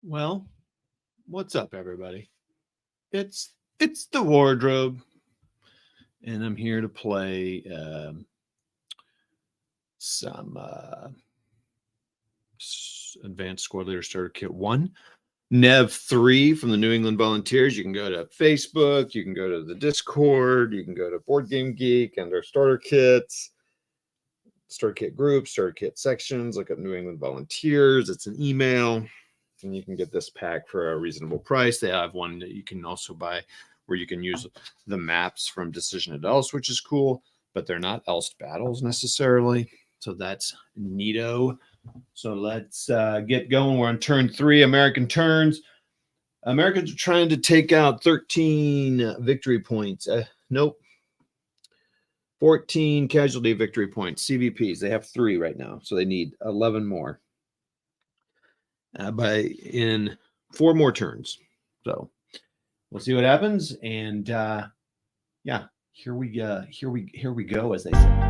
Well, what's up, everybody? It's the wardrobe, and I'm here to play some Advanced Squad Leader Starter Kit 1. NEV 3 from the New England Volunteers. You can go to Facebook, you can go to the Discord, you can go to Board Game Geek and their starter kits, starter kit groups, starter kit sections. Look up New England Volunteers. It's an email, and you can get this pack for a reasonable price. They have one that you can also buy where you can use the maps from Decision at Else, which is cool, but they're not Else battles necessarily. So that's neato. So let's get going. We're on turn 3, American turns. Americans are trying to take out 13 victory points. Nope. 14 casualty victory points, CVPs. They have 3 right now, so they need 11 more in 4 more turns. So we'll see what happens. And yeah, here we go, as they say.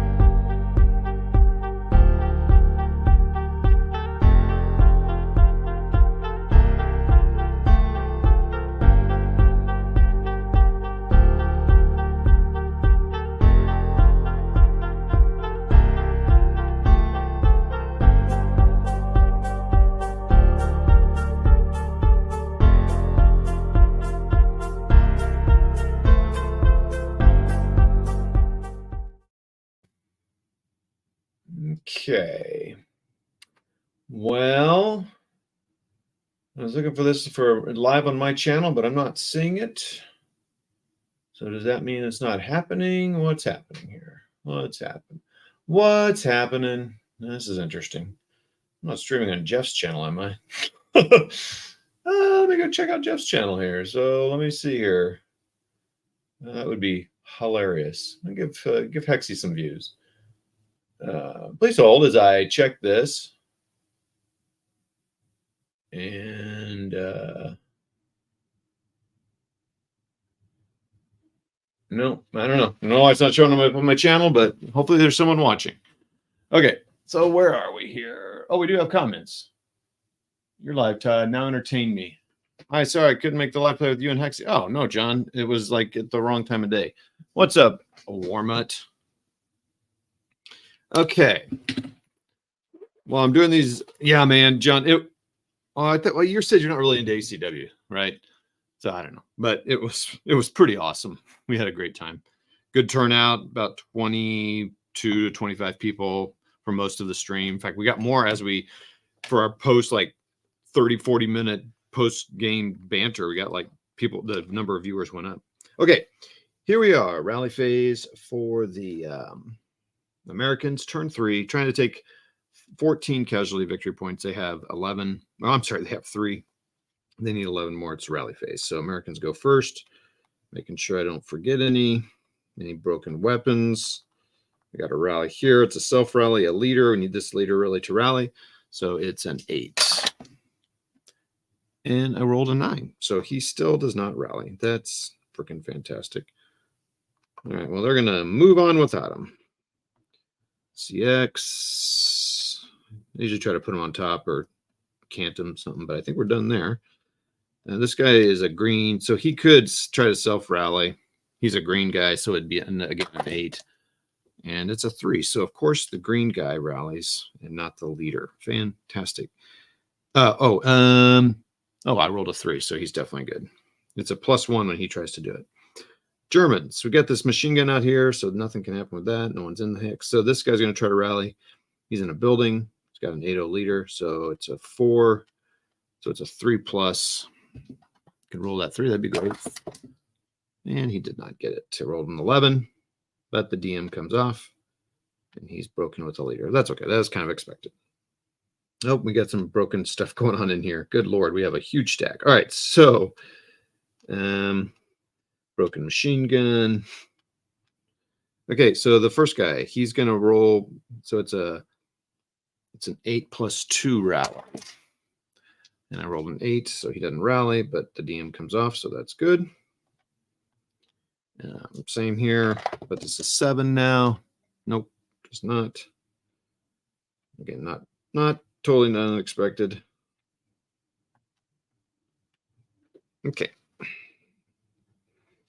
Okay. Well, I was looking for this for live on my channel, but I'm not seeing it. So does that mean it's not happening? What's happening here? What's happening? This is interesting. I'm not streaming on Jeff's channel, am I? Let me go check out Jeff's channel here. So let me see here. That would be hilarious. I'll give Hexy some views. Please hold as I check this. And no, I don't know. No, it's not showing up on my channel, but hopefully there's someone watching. Okay, so where are we here? Oh, we do have comments. You're live, Todd. Now entertain me. Hi, sorry, I couldn't make the live play with you and Hexy. Oh, no, John. It was like at the wrong time of day. What's up, Warmut? Okay. Well, I'm doing these. Yeah, man, John. I thought, well, you said you're not really into ACW, right? So I don't know, but it was pretty awesome. We had a great time. Good turnout, about 22 to 25 people for most of the stream. In fact, we got more for our post, like 30, 40 minute post game banter. We got like the number of viewers went up. Okay, here we are, rally phase for the Americans, turn 3, trying to take 14 casualty victory points. They have 11. Oh, I'm sorry, they have 3. They need 11 more. It's rally phase. So Americans go first, making sure I don't forget any broken weapons. We got a rally here. It's a self rally, a leader. We need this leader really to rally. So it's an 8. And I rolled a 9. So he still does not rally. That's freaking fantastic. All right. Well, they're going to move on without him. CX. I usually try to put him on top or cant him something, but I think we're done there. This guy is a green, so he could try to self-rally. He's a green guy, so it'd be, again, an 8. And it's a 3. So, of course, the green guy rallies and not the leader. Fantastic. I rolled a 3, so he's definitely good. It's a +1 when he tries to do it. Germans. We got this machine gun out here, so nothing can happen with that. No one's in the hex. So this guy's going to try to rally. He's in a building. He's got an 8-0 leader, so it's a 4. So it's a 3+. Can roll that 3. That'd be great. And he did not get it. He rolled an 11, but the DM comes off, and he's broken with the leader. That's okay. That was kind of expected. Oh, we got some broken stuff going on in here. Good Lord, we have a huge stack. All right, so broken machine gun. Okay, so the first guy, he's going to roll. So it's an 8+2 rally. And I rolled an 8, so he doesn't rally, but the DM comes off, so that's good. Same here, but this is 7 now. Nope, just not. Again, not totally unexpected. Okay.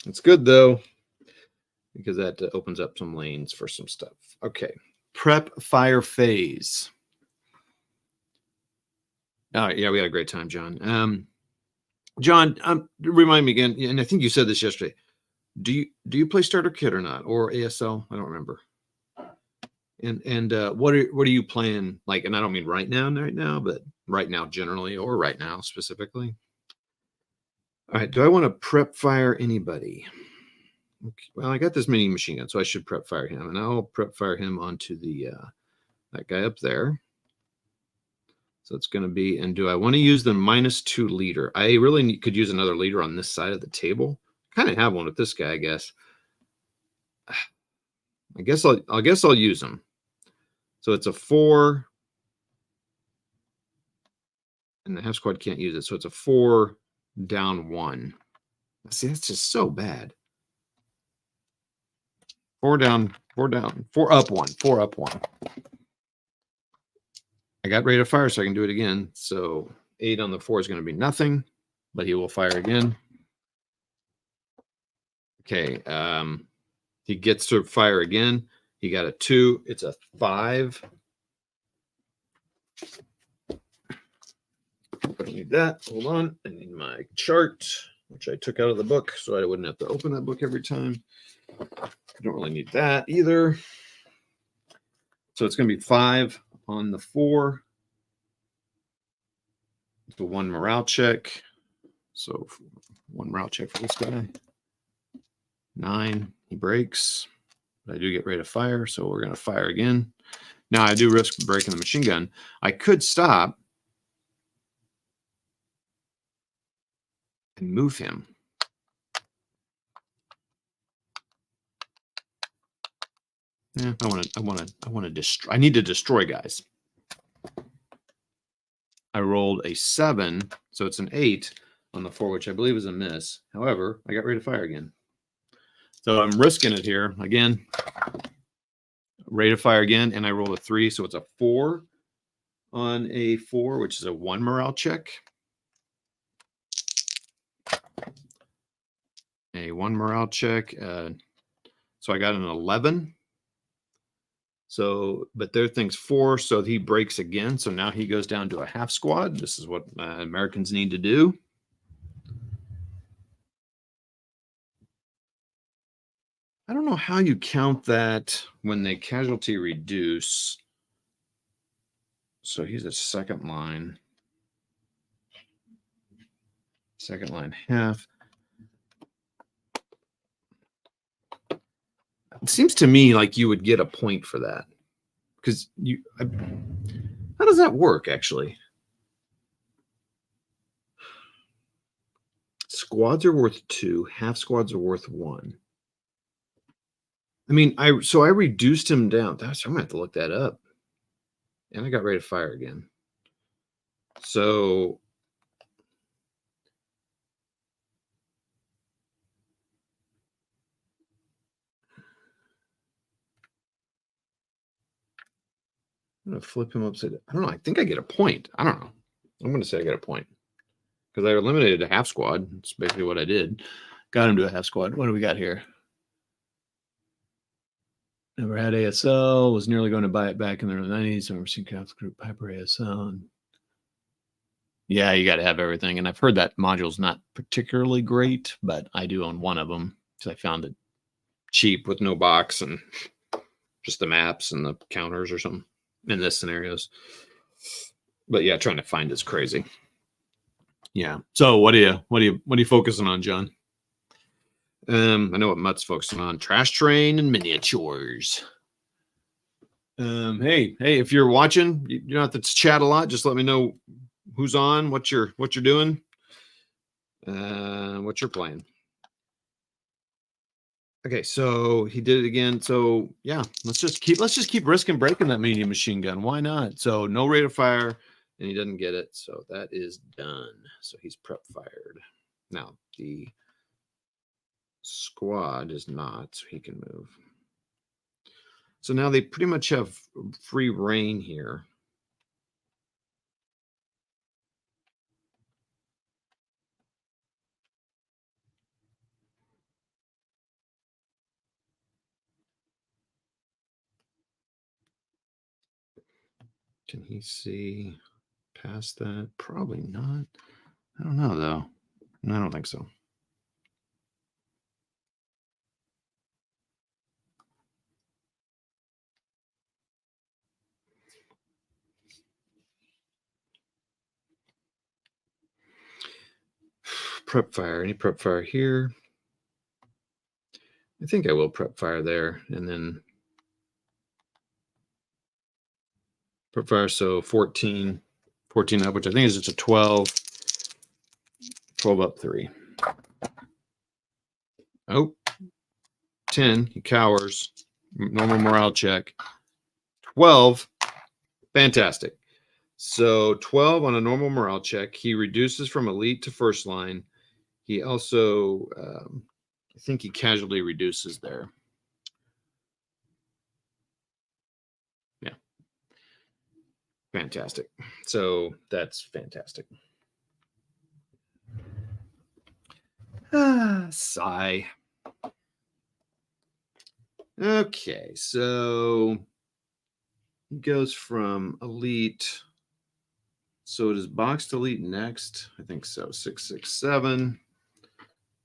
It's good though, because that opens up some lanes for some stuff. Okay. Prep fire phase. All right. Yeah, we had a great time, John. John, remind me again, and I think you said this yesterday. Do you play starter kit or not, or ASL? I don't remember. And what are you playing like? And I don't mean right now, but right now generally, or right now specifically. All right. Do I want to prep fire anybody? Okay, well, I got this mini machine gun, so I should prep fire him, and I'll prep fire him onto the that guy up there. So it's going to be, and do I want to use the -2 leader? I really could use another leader on this side of the table. Kind of have one with this guy, I guess. I guess I'll use him. So it's a 4, and the half squad can't use it. So it's a 4 down 1. See, that's just so bad. 4 down, 4 down, 4 up 1, 4 up 1. I got rate of fire, so I can do it again. So 8 on the 4 is going to be nothing, but he will fire again. Okay. He gets to fire again. He got a 2. It's a 5. I don't need that. Hold on. I need my chart, which I took out of the book so I wouldn't have to open that book every time. I don't really need that either. So it's going to be 5 on the 4. It's a 1 morale check. So 1 morale check for this guy. 9. He breaks. But I do get rate of fire, so we're going to fire again. Now I do risk breaking the machine gun. I could stop and move him. Yeah, I want to destroy. I need to destroy guys. I rolled a 7, so it's an 8 on the 4, which I believe is a miss. However, I got rate of fire again. So I'm risking it here again. Rate of fire again, and I rolled a 3, so it's a 4 on a 4, which is a 1 morale check. A 1 morale check. So I got an 11. So, but their thing's 4, so he breaks again. So now he goes down to a half squad. This is what Americans need to do. I don't know how you count that when they casualty reduce. So he's a second line. Second line half. It seems to me like you would get a point for that. Because how does that work actually? Squads are worth 2, half squads are worth 1. I mean, I reduced him down. I'm gonna have to look that up. And I got rate of fire again. So I'm gonna flip him upside down. I don't know. I think I get a point. I don't know. I'm gonna say I get a point. Because I eliminated a half squad. That's basically what I did. Got him to a half squad. What do we got here? Never had ASL. Was nearly going to buy it back in the early 90s. I've never seen Catholic Group Piper ASL. And yeah, you got to have everything. And I've heard that module's not particularly great, but I do own one of them because I found it cheap with no box and just the maps and the counters or something in this scenarios. But yeah, trying to find is crazy. Yeah. So what are you focusing on, John? I know what Mutt's focusing on: trash train and miniatures. Hey, if you're watching, you don't have to chat a lot. Just let me know who's on, what you're doing, what you're playing. Okay, so he did it again. So yeah, let's just keep risking breaking that medium machine gun. Why not? So no rate of fire, and he doesn't get it. So that is done. So he's prep fired. Now the squad is not, so he can move. So now they pretty much have free reign here. Can he see past that? Probably not. I don't know, though. I don't think so. Prep fire. Any prep fire here? I think I will prep fire there, and then prep fire. So 14 up, which I think is just a 12 up 3. Oh, 10. He cowers. Normal morale check. 12. Fantastic. So 12 on a normal morale check. He reduces from elite to first line. He also, I think he casualty reduces there. Yeah. Fantastic. So that's fantastic. Sigh. Okay, so he goes from elite. So it is boxed elite next. I think so. 6, 6, 7.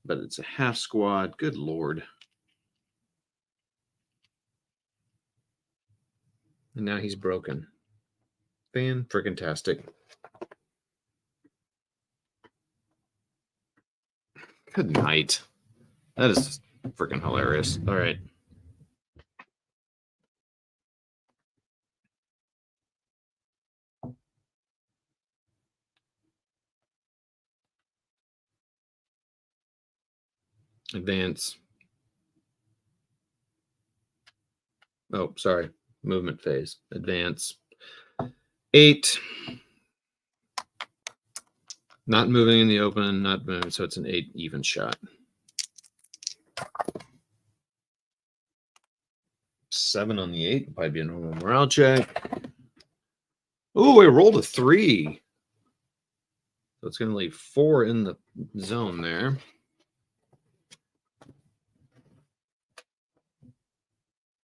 But it's a half squad. Good Lord. And now he's broken. Fan-freaking-tastic. Good night. That is freaking hilarious. All right. Advance. Oh, sorry. Movement phase. Advance. 8. Not moving in the open, not moving. So it's an 8 even shot. 7 on the 8. Probably be a normal morale check. Oh, I rolled a 3. So it's going to leave 4 in the zone there.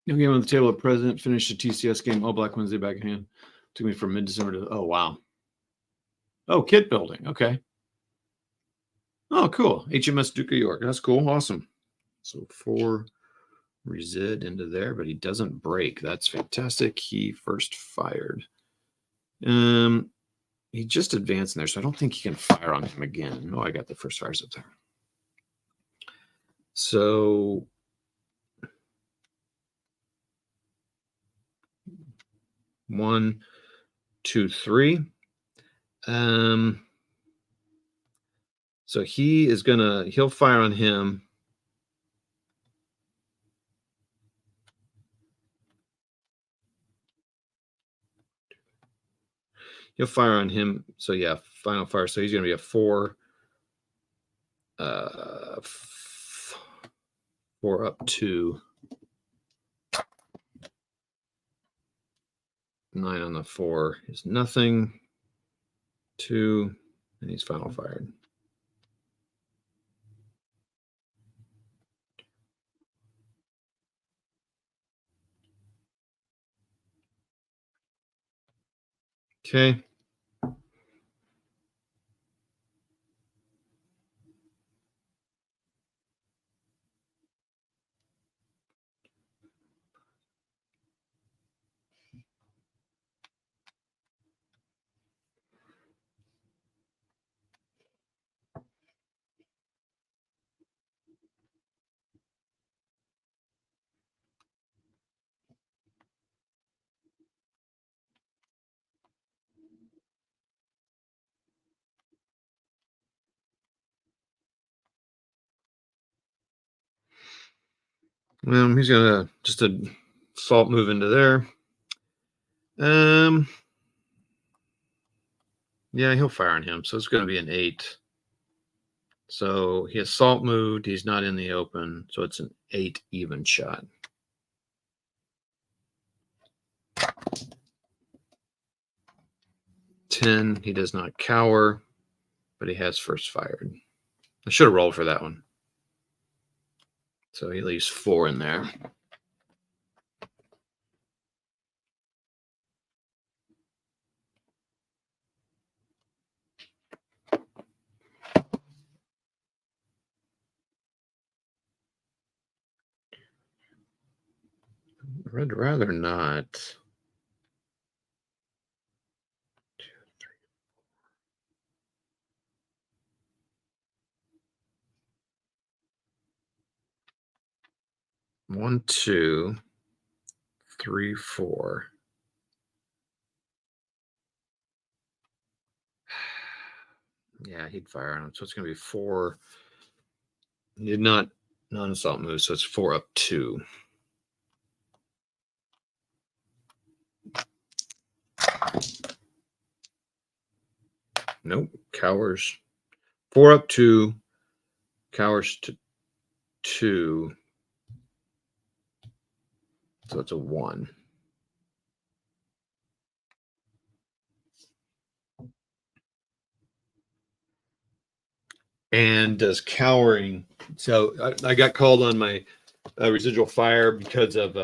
No game on the table at present. Finished the TCS game. All Black Wednesday back in hand. Took me from mid-December to... Oh, wow. Oh, kit building. Okay. Oh, cool. HMS Duke of York. That's cool. Awesome. So 4 resid into there, but he doesn't break. That's fantastic. He first fired. He just advanced in there, so I don't think he can fire on him again. Oh, I got the first fires up there. So... 1, 2, 3. So he'll fire on him. He'll fire on him. So yeah, final fire. So he's going to be a 4. 4 up 2. 9 on the 4 is nothing. 2, and he's final fired. Okay. He's gonna just a assault move into there. Yeah, he'll fire on him. So it's going to be an 8. So he assault moved. He's not in the open. So it's an 8 even shot. 10. He does not cower, but he has first fired. I should have rolled for that one. So he leaves 4 in there. I'd rather not. 2, 3. 1, 2, 3, 4. Yeah, he'd fire on him. So it's going to be 4. He did not non-assault move, so it's 4 up 2. Nope. Cowers. 4 up 2. Cowers to 2. So it's a 1. And does cowering. So I got called on my residual fire because of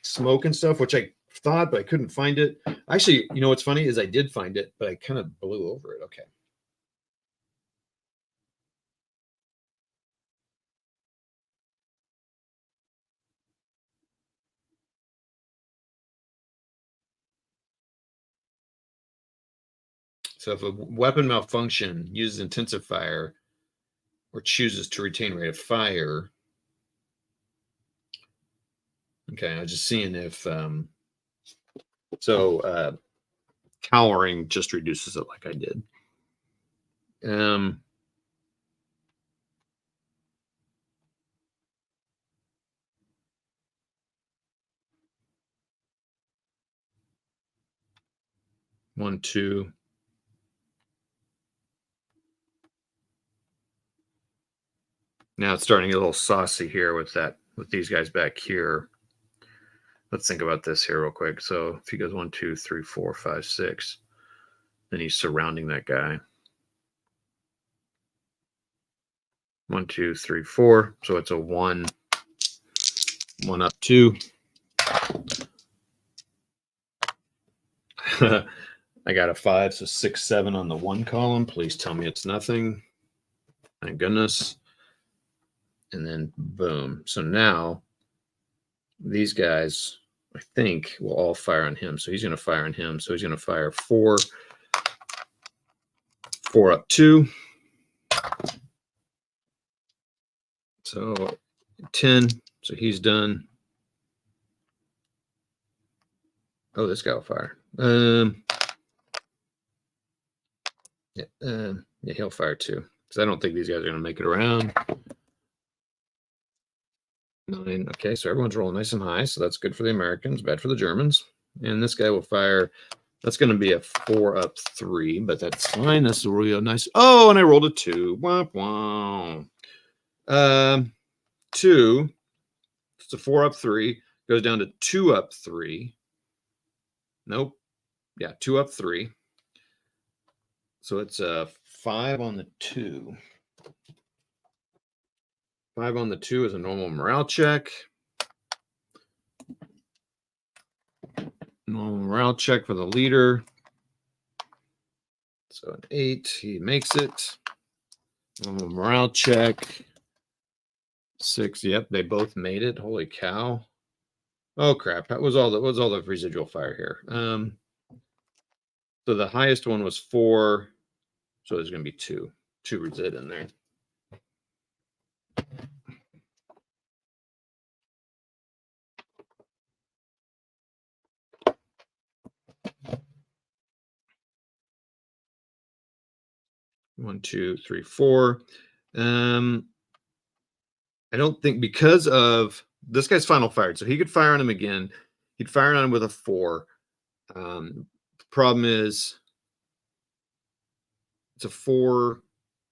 smoke and stuff, which I thought, but I couldn't find it. Actually, you know what's funny is I did find it, but I kind of blew over it. Okay. So if a weapon malfunction uses intensifier or chooses to retain rate of fire. Okay, I was just seeing if cowering just reduces it like I did. 1, 2. Now it's starting to get a little saucy here with these guys back here. Let's think about this here real quick. So if he goes 1, 2, 3, 4, 5, 6, then he's surrounding that guy. 1, 2, 3, 4. So it's a 1. 1 up 2. I got a 5, so 6, 7 on the 1 column. Please tell me it's nothing. Thank goodness. And then boom. So now these guys, I think, will all fire on him. So he's going to fire on him. So he's going to fire 4. 4 up 2. So 10. So he's done. Oh, this guy will fire. Yeah, he'll fire 2. Because I don't think these guys are going to make it around. 9. Okay, so everyone's rolling nice and high. So that's good for the Americans, bad for the Germans. And this guy will fire. That's going to be a 4 up 3, but that's fine. That's a real nice. Oh, and I rolled a 2. Womp womp. 2. It's a 4 up 3. Goes down to 2 up 3. Nope. Yeah, 2 up 3. So it's a 5 on the 2. 5 on the 2 is a normal morale check. Normal morale check for the leader. So an 8, he makes it. Normal morale check. 6, yep, they both made it. Holy cow. Oh crap. That was all the residual fire here. So the highest one was 4. So there's gonna be 2 resid in there. One, 2, 3, 4. I don't think because of this guy's final fired, so he could fire on him again. He'd fire on him with a 4. The problem is it's a 4,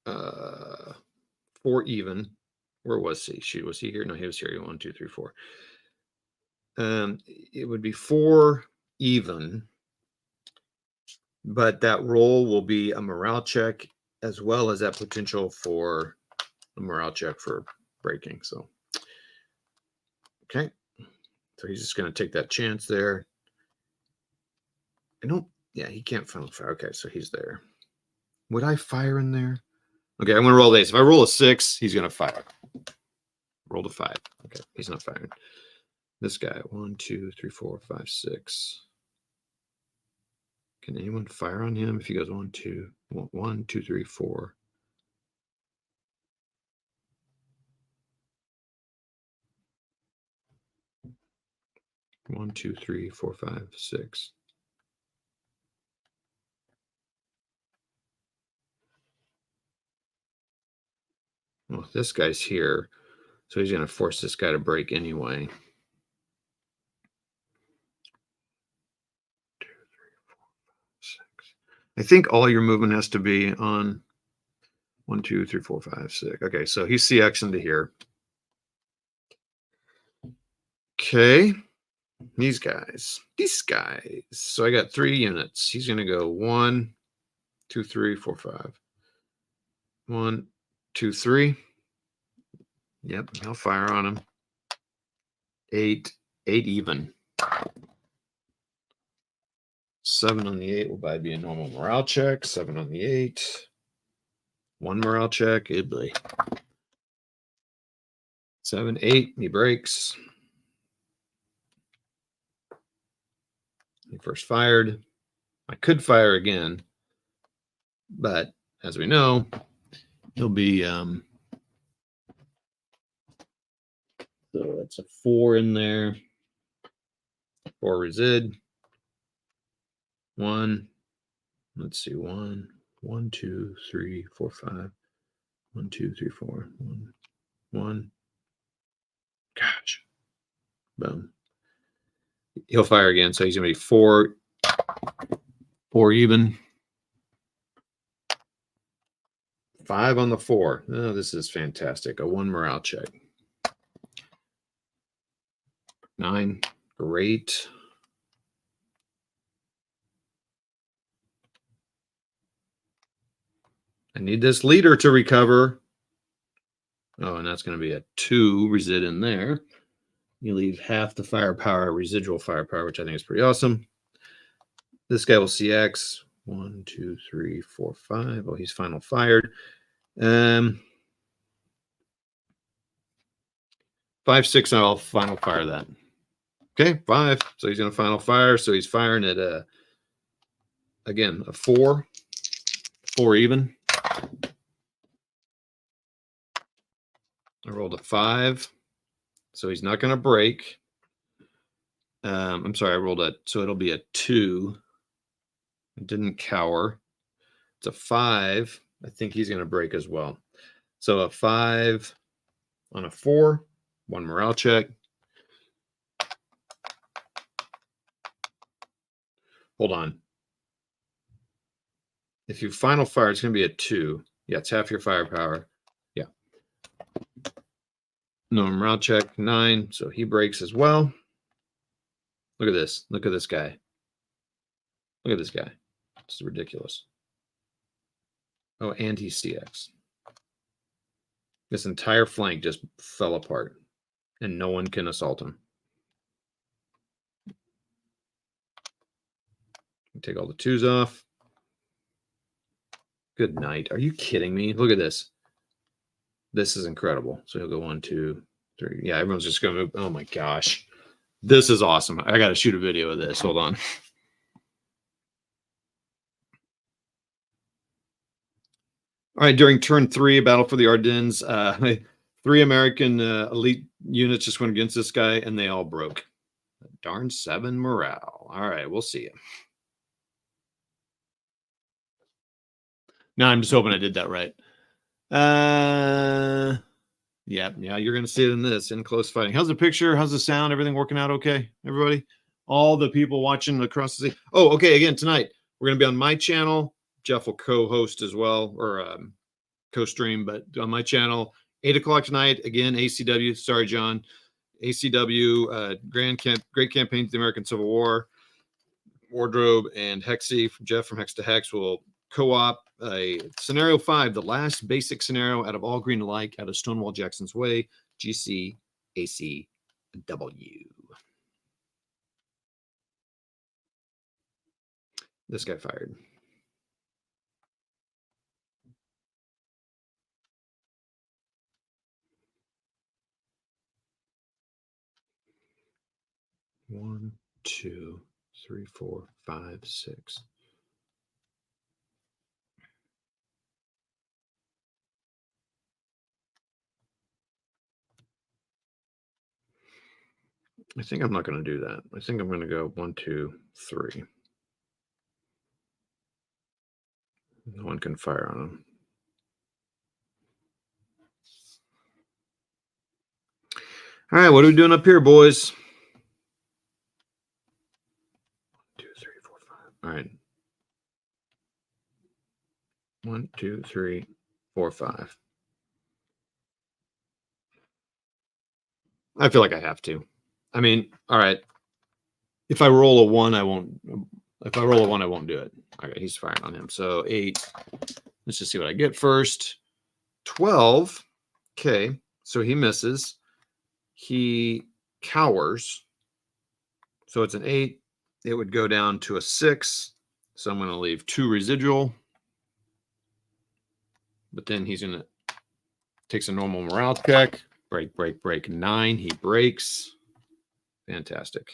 4 even. Where was he? Was he here? No, he was here. 1, 2, 3, 4. It would be 4 even, but that roll will be a morale check as well as that potential for a morale check for breaking. So, okay. So he's just going to take that chance there. Yeah, he can't final fire. Okay, so he's there. Would I fire in there? Okay, I'm going to roll this. If I roll a 6, he's going to fire. Rolled a 5. Okay, he's not firing. This guy, 1, 2, 3, 4, 5, 6. Can anyone fire on him if he goes 1, 2, 1, 2, 3, 4? One, two, three, four, 5, 6. Well, this guy's here, so he's going to force this guy to break anyway. 2, 3, 4, 5, 6. I think all your movement has to be on 1, 2, 3, 4, 5, 6. Okay, so he's CX into here. Okay, these guys. So I got 3 units. He's going to go 1, 2, 3, 4, 5. 1, 2, 3. Yep, I'll fire on him. 8 even. 7 on the 8 will probably be a normal morale check. 7 on the 8. 1 morale check. Good boy. 7, 8. He breaks. He first fired. I could fire again, but as we know, he'll be so that's a 4 in there. 4 resid. 1. Let's see. 1, 1, 2, 3, 4, 5. 1, 2, 3, 4. 1, 1. Gosh. Boom. He'll fire again, so he's gonna be 4 even. 5 on the 4. Oh, this is fantastic. A 1 morale check. 9. Great. I need this leader to recover. Oh, and that's going to be a 2 resid in there. You leave half the firepower, residual firepower, which I think is pretty awesome. This guy will CX. 1, 2, 3, 4, 5. Oh, he's final fired. 5, 6, I'll final fire that. Okay, 5. So he's going to final fire. So he's firing at again, a 4. 4 even. I rolled a 5. So he's not going to break. I'm sorry, I rolled so it'll be a 2. It didn't cower. It's a 5. I think he's going to break as well. So a 5 on a 4. 1 morale check. Hold on. If you final fire, it's going to be a 2. Yeah, it's half your firepower. Yeah. No morale check. 9. So he breaks as well. Look at this. Look at this guy. Look at this guy. It's ridiculous. Oh, and he's CX. This entire flank just fell apart, and no one can assault him. Take all the 2s off. Good night. Are you kidding me? Look at this. This is incredible. So he'll go 1, 2, 3. Yeah, everyone's just going to move. Oh my gosh. This is awesome. I got to shoot a video of this. Hold on. All right. During turn 3, Battle for the Ardennes, 3 American elite units just went against this guy, and they all broke. Darn 7 morale. All right. We'll see you. No, I'm just hoping I did that right. Yeah, you're going to see it in this, in close fighting. How's the picture? How's the sound? Everything working out okay, everybody? All the people watching across the sea. Oh, okay. Again, tonight, we're going to be on my channel. Jeff will co-host as well, or co-stream, but on my channel, 8 o'clock tonight. Again, ACW. Sorry, John. ACW, Great Campaign to the American Civil War. Wardrobe and Hexy, Jeff from Hex to Hex, will co-op a scenario 5, the last basic scenario out of All Green Alike, out of Stonewall Jackson's Way, GC ACW. This guy fired. 1, 2, 3, 4, 5, 6. I think I'm not going to do that. I think I'm going to go 1, 2, 3. No one can fire on them. All right, what are we doing up here, boys? 1, 2, 3, 4, 5. All right. 1, 2, 3, 4, 5. I feel like I have to. I mean, all right. If I roll a 1, I won't. If I roll a 1, I won't do it. Okay, he's firing on him. So 8. Let's just see what I get first. 12. Okay, so he misses. He cowers. So it's an 8. It would go down to a 6. So I'm going to leave 2 residual. But then he's going to takes a normal morale check. Break, break, break. 9. He breaks. Fantastic.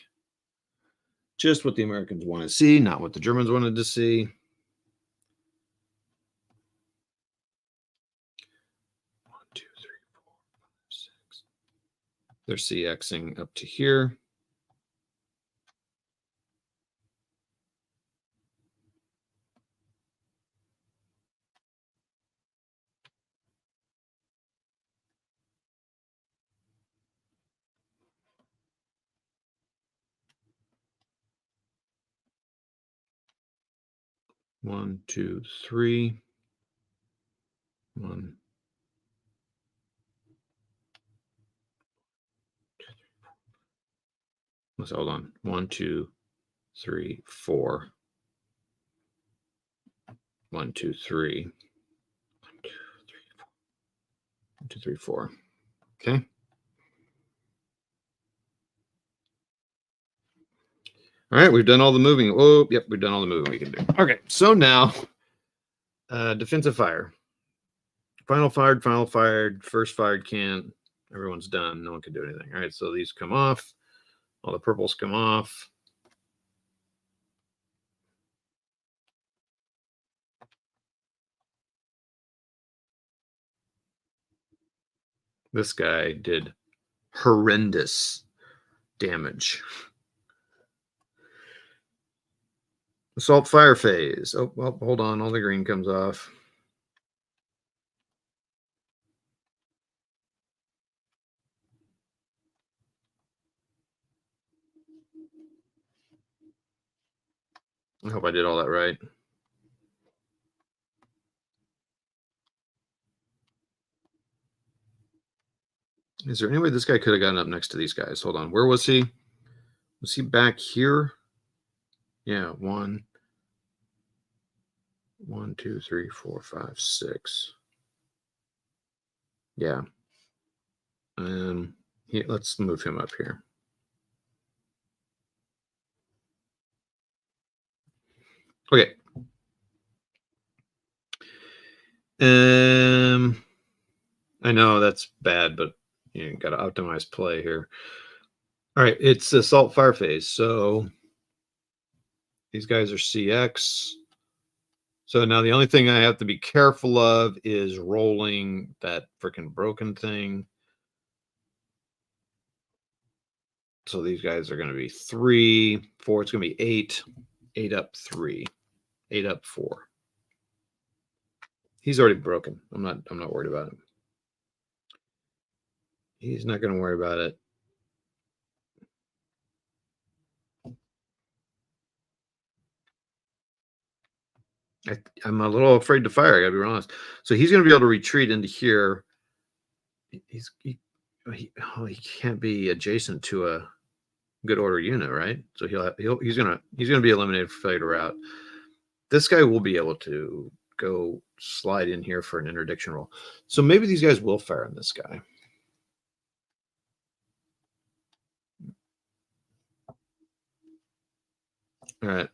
Just what the Americans want to see, not what the Germans wanted to see. 1, 2, 3, 4, 5, 6. They're CXing up to here. One, two, three. 1. Let's hold on. 1, 2, 3, 4. 1, 2, 3. 1, 2, 3, 4. 1, 2, 3, 4. Okay. All right, we've done all the moving. Oh, yep, we've done all the moving we can do. Okay, so now defensive fire. Final fired, first fired can't. Everyone's done. No one can do anything. All right, so these come off. All the purples come off. This guy did horrendous damage. Assault fire phase. Oh, well, hold on. All the green comes off. I hope I did all that right. Is there any way this guy could have gotten up next to these guys? Hold on. Where was he? Was he back here? Yeah, 1, 2, 3, 4, 5, 6. Yeah. Let's move him up here. Okay. I know that's bad, but you got to optimize play here. All right, it's assault fire phase. So these guys are CX. So now the only thing I have to be careful of is rolling that freaking broken thing. So these guys are going to be 3, 4. It's going to be 8. 8 up 3. 8 up 4. He's already broken. I'm not worried about him. He's not going to worry about it. I'm a little afraid to fire. I gotta be honest. So he's going to be able to retreat into here. He can't be adjacent to a good order unit, right? So he's gonna be eliminated for failure to route. This guy will be able to go slide in here for an interdiction roll. So maybe these guys will fire on this guy. All right.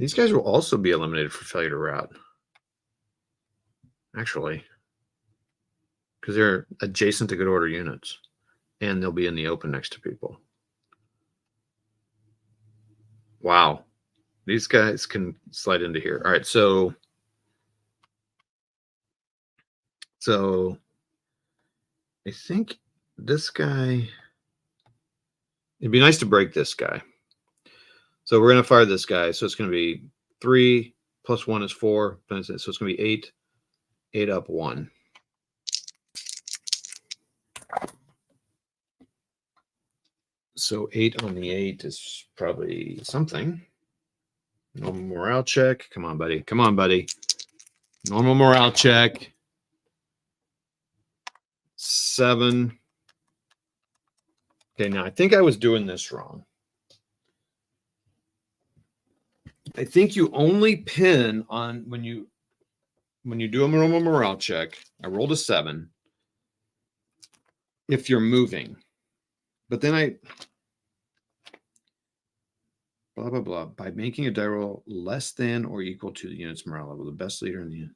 These guys will also be eliminated for failure to route. Actually, because they're adjacent to good order units, and they'll be in the open next to people. Wow. These guys can slide into here. All right, so I think this guy, it'd be nice to break this guy. So we're going to fire this guy. So it's going to be 3 plus 1 is 4. So it's going to be 8. 8 up 1. So 8 on the 8 is probably something. Normal morale check. Come on, buddy. Come on, buddy. Normal morale check. 7. Okay, now I think I was doing this wrong. I think you only pin on when you do a normal morale check. I rolled a 7 if you're moving. But then blah, blah, blah. By making a die roll less than or equal to the unit's morale level, the best leader in the unit.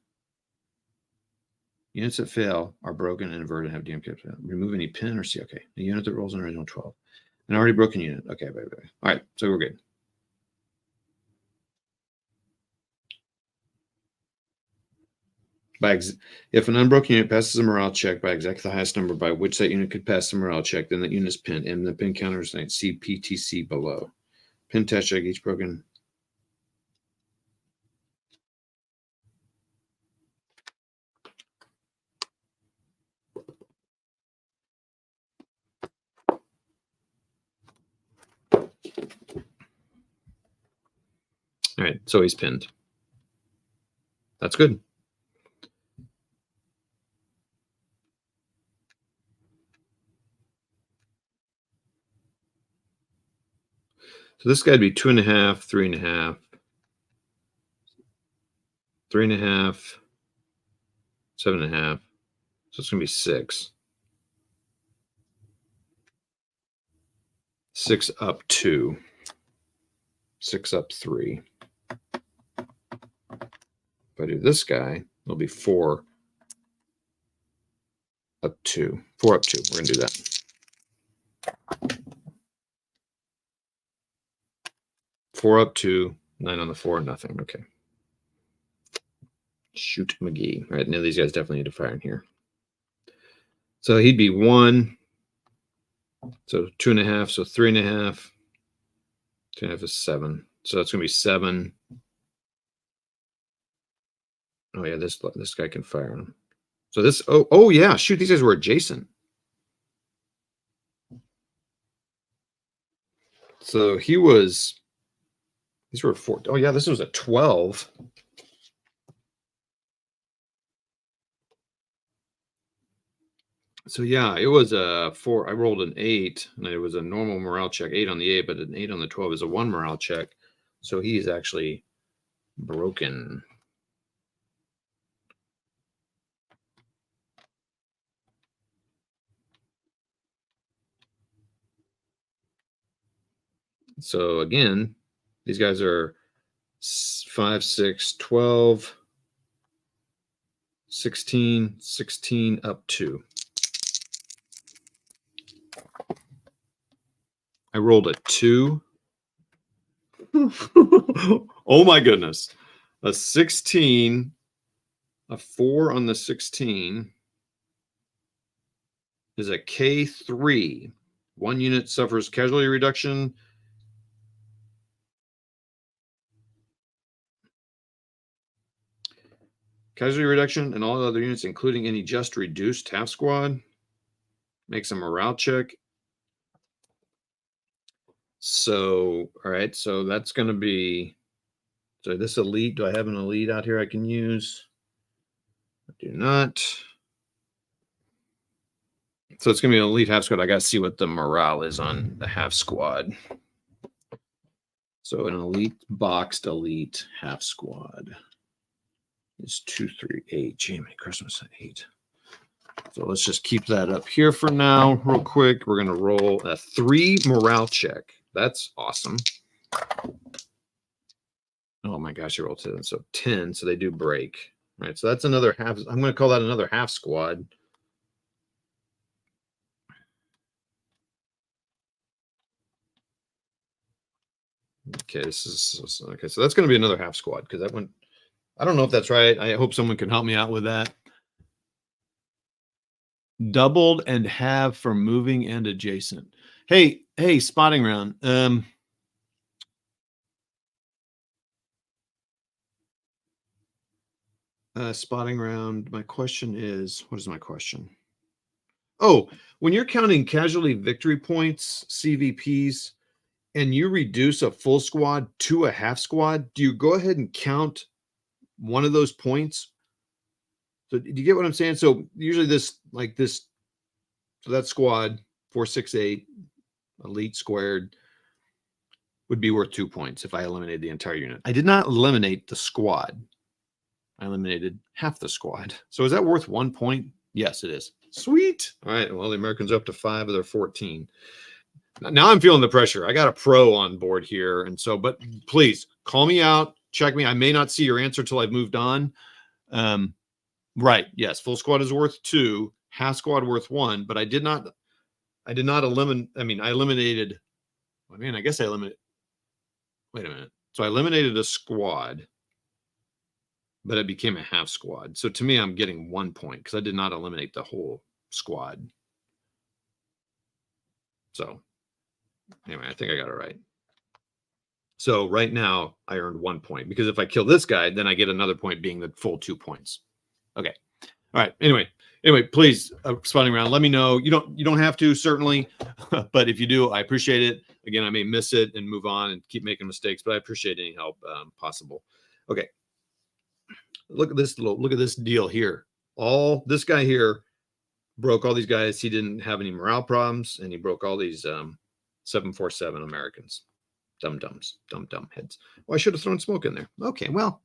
Units that fail are broken and inverted and have DMK. Remove any pin or C. Okay. A unit that rolls an original 12. An already broken unit. Okay, bye. All right, so we're good. If an unbroken unit passes a morale check by exactly the highest number by which that unit could pass the morale check, then that unit is pinned, and the pin counter is CPTC below. Pin test check each broken. All right, so he's pinned. That's good. So this guy'd be 2.5, 3.5, 3.5, 7.5. So it's going to be 6. 6 up 2. 6 up 3. If I do this guy, it'll be 4 up 2. 4 up 2. We're going to do that. 4 up 2. 9 on the 4. Nothing. Okay. Shoot McGee. All right. Now these guys definitely need to fire in here. So he'd be 1. So 2.5. So 3.5. 2.5 is 7. So that's going to be 7. Oh yeah, this guy can fire on him. So this, oh yeah, shoot, these guys were adjacent. So these were 4. Oh yeah, this was a 12. So yeah, it was a 4. I rolled an 8, and it was a normal morale check, 8 on the 8, but an 8 on the 12 is a 1 morale check. So he's actually broken. So again, these guys are 5, 6, 12, 16, 16 up 2. I rolled a 2. Oh my goodness. A 16, a 4 on the 16 is a K3. 1 unit suffers casualty reduction. Casualty reduction and all other units, including any just reduced half squad. Makes a morale check. So, all right, so that's going to be, so this elite, do I have an elite out here I can use? I do not. So it's going to be an elite half squad. I got to see what the morale is on the half squad. So an elite boxed elite half squad is 2, 3, 8. Gee, my Christmas at 8. So let's just keep that up here for now, real quick. We're going to roll a 3 morale check. That's awesome. Oh, Oh my gosh, I rolled 10. So 10. So they do break. Right. So that's another half. I'm going to call that another half squad. Okay, this is okay. So that's going to be another half squad because that went. I don't know if that's right. I hope someone can help me out with that. Doubled and half for moving and adjacent. Hey, spotting round. Spotting round. My question is, what is my question? Oh, when you're counting casualty victory points, CVPs, and you reduce a full squad to a half squad, do you go ahead and count one of those points? So do you get what I'm saying? So usually this, like this, so that squad 468 elite squared would be worth 2 points if I eliminated the entire unit. I did not eliminate the squad. I eliminated half the squad. So is that worth 1 point? Yes, it is. Sweet. All right. Well, the Americans are up to 5 of their 14. Now I'm feeling the pressure. I got a pro on board here. And so, but please call me out. Check me. I may not see your answer till I've moved on. Right. Yes. Full squad is worth 2, half squad worth 1, but I did not eliminate. I mean, I eliminated, I mean, I guess I eliminated, wait a minute. So I eliminated a squad, but it became a half squad. So to me, I'm getting 1 point because I did not eliminate the whole squad. So anyway, I think I got it right. So right now I earned 1 point because if I kill this guy, then I get another point being the full 2 points. Okay. All right. Anyway, please, spotting around, let me know. You don't have to, certainly, but if you do, I appreciate it. Again, I may miss it and move on and keep making mistakes, but I appreciate any help possible. Okay. Look at this deal here. This guy here broke all these guys. He didn't have any morale problems, and he broke all these 747 Americans. Dumb heads. Well, I should have thrown smoke in there. Okay, well,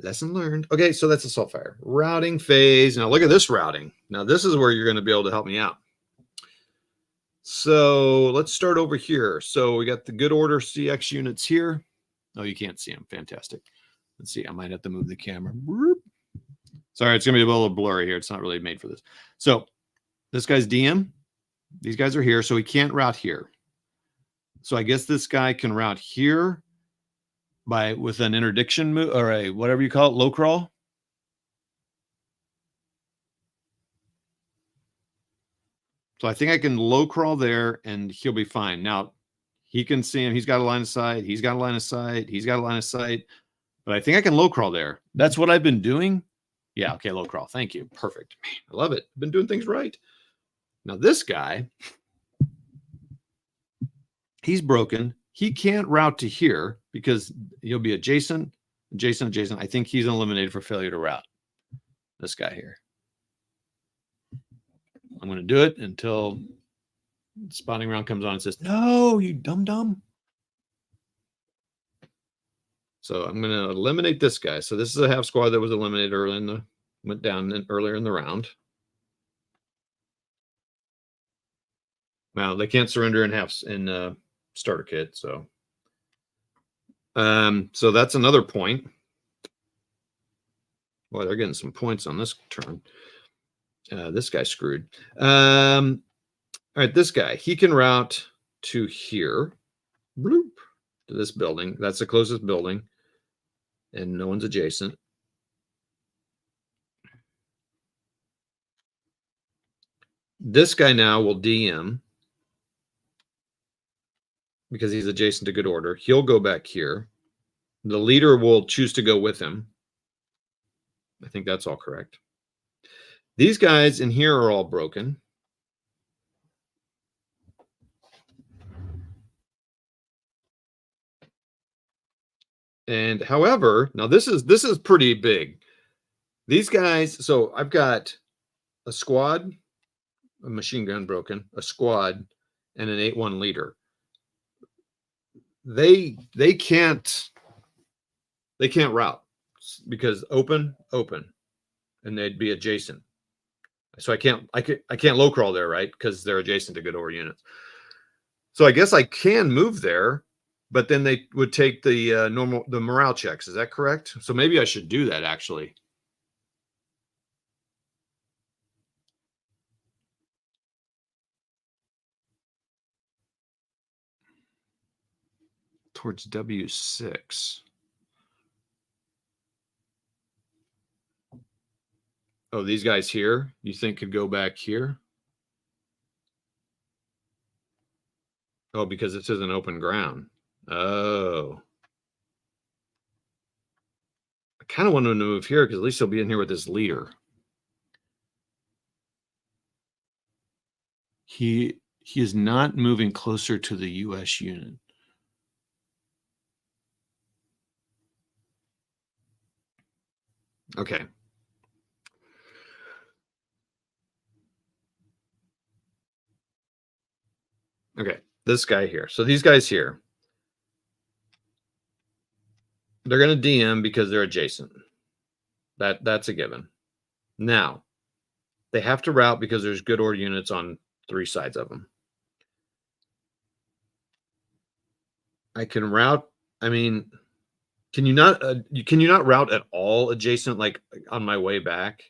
lesson learned. Okay, so that's assault fire. Routing phase. Now look at this routing. Now this is where you're going to be able to help me out. So let's start over here. So we got the good order CX units here. Oh, you can't see them. Fantastic. Let's see. I might have to move the camera. Sorry, it's going to be a little blurry here. It's not really made for this. So this guy's DM. These guys are here, so he can't route here. So I guess this guy can route here with an interdiction move or a whatever you call it, low crawl. So I think I can low crawl there and he'll be fine. Now he can see him. He's got a line of sight. He's got a line of sight. He's got a line of sight. But I think I can low crawl there. That's what I've been doing. Yeah. Okay. Low crawl. Thank you. Perfect. Man, I love it. I've been doing things right. Now this guy, he's broken. He can't route to here because he'll be adjacent. I think he's eliminated for failure to route. This guy here. I'm going to do it until spotting round comes on and says, no, you dumb. So I'm going to eliminate this guy. So this is a half squad that was eliminated went down earlier in the round. Now they can't surrender in starter kit. So that's another point. Boy, they're getting some points on this turn. This guy's screwed. All right, this guy, he can route to here, bloop, to this building. That's the closest building, and no one's adjacent. This guy now will DM because he's adjacent to good order. He'll go back here. The leader will choose to go with him. I think that's all correct. These guys in here are all broken. And however, now this is pretty big. These guys, so I've got a squad, a machine gun broken, a squad, and an 8-1 leader. They can't route because open, and they'd be adjacent. So I can't low crawl there, right? Because they're adjacent to good order units. So I guess I can move there, but then they would take the the morale checks. Is that correct? So maybe I should do that actually. Towards W6. Oh, these guys here, you think could go back here? Oh, because this isn't open ground. Oh. I kind of want him to move here because at least he'll be in here with this leader. He is not moving closer to the U.S. unit. Okay. Okay. This guy here. So these guys here, they're going to DM because they're adjacent. That's a given. Now, they have to route because there's good order units on 3 sides of them. I can route. I mean, can you not route at all adjacent, like on my way back?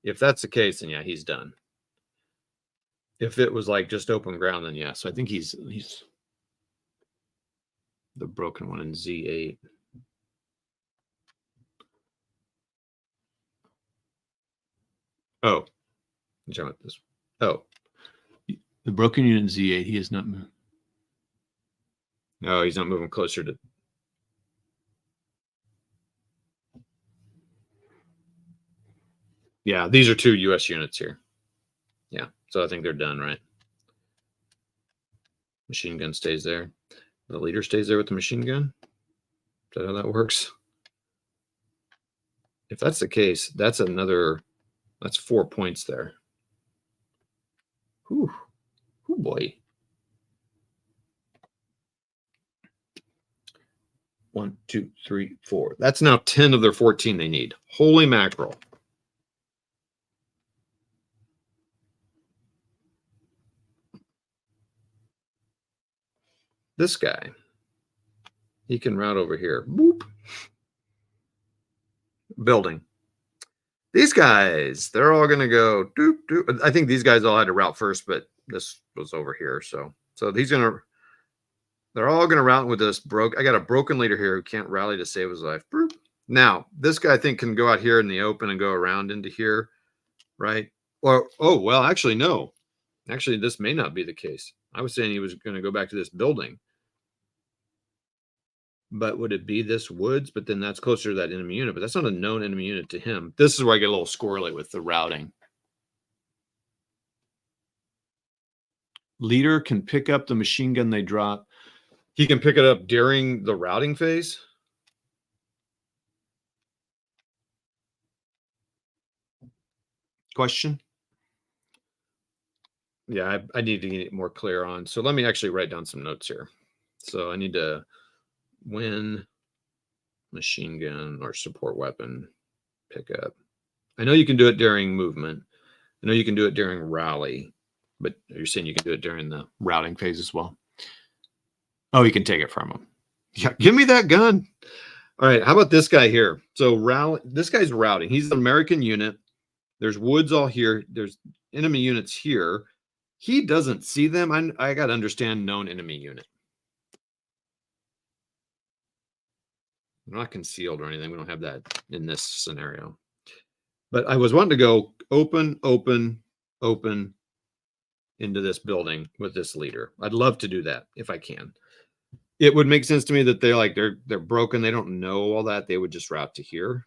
If that's the case, then yeah, he's done. If it was like just open ground, then yeah. So I think he's the broken one in Z8. Oh, you're talking about this. Oh, the broken unit in Z8. He is not moving. No, he's not moving closer to. Yeah, these are 2 U.S. units here. Yeah, so I think they're done, right? Machine gun stays there. The leader stays there with the machine gun. Is that how that works? If that's the case, that's 4 points there. Whew. Oh boy. 1, 2, 3, 4. That's now 10 of their 14 they need. Holy mackerel. This guy, he can route over here. Boop. Building. These guys, they're all going to go doop, doop. I think these guys all had to route first, but this was over here. So they're all going to route with this I got a broken leader here who can't rally to save his life. Boop. Now, this guy I think can go out here in the open and go around into here, right? Or, oh, well, actually, no. Actually, this may not be the case. I was saying he was going to go back to this building. But would it be this woods? But then that's closer to that enemy unit. But that's not a known enemy unit to him. This is where I get a little squirrely with the routing. Leader can pick up the machine gun they drop. He can pick it up during the routing phase. Question? Yeah, I need to get it more clear on. So let me actually write down some notes here. So I need to win machine gun or support weapon pickup. I know you can do it during movement. I know you can do it during rally, but you're saying you can do it during the routing phase as well. Oh, you can take it from him. Yeah, give me that gun. All right, how about this guy here? So this guy's routing. He's an American unit. There's woods all here. There's enemy units here. He doesn't see them. I got to understand known enemy unit. We're not concealed or anything. We don't have that in this scenario. But I was wanting to go open, open, open into this building with this leader. I'd love to do that if I can. It would make sense to me that they're broken. They don't know all that. They would just route to here.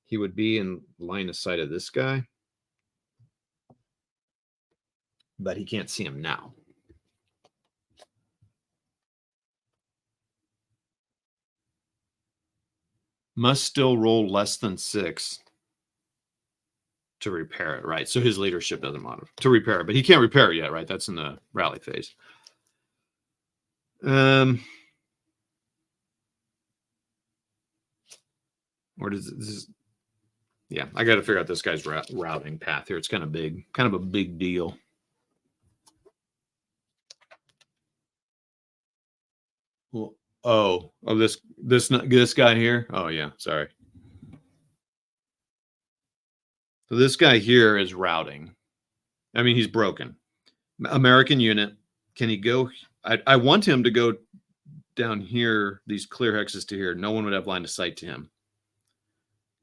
He would be in line of sight of this guy. But he can't see him now. Must still roll less than 6 to repair it, right? So his leadership doesn't matter to repair it, but he can't repair it yet, right? That's in the rally phase. Where does this? Yeah, I got to figure out this guy's routing path here. It's kind of big, kind of a big deal. Well, this guy here. Oh yeah, sorry. So this guy here is routing. I mean, he's broken. American unit. Can he go? I want him to go down here, these clear hexes to here. No one would have line of sight to him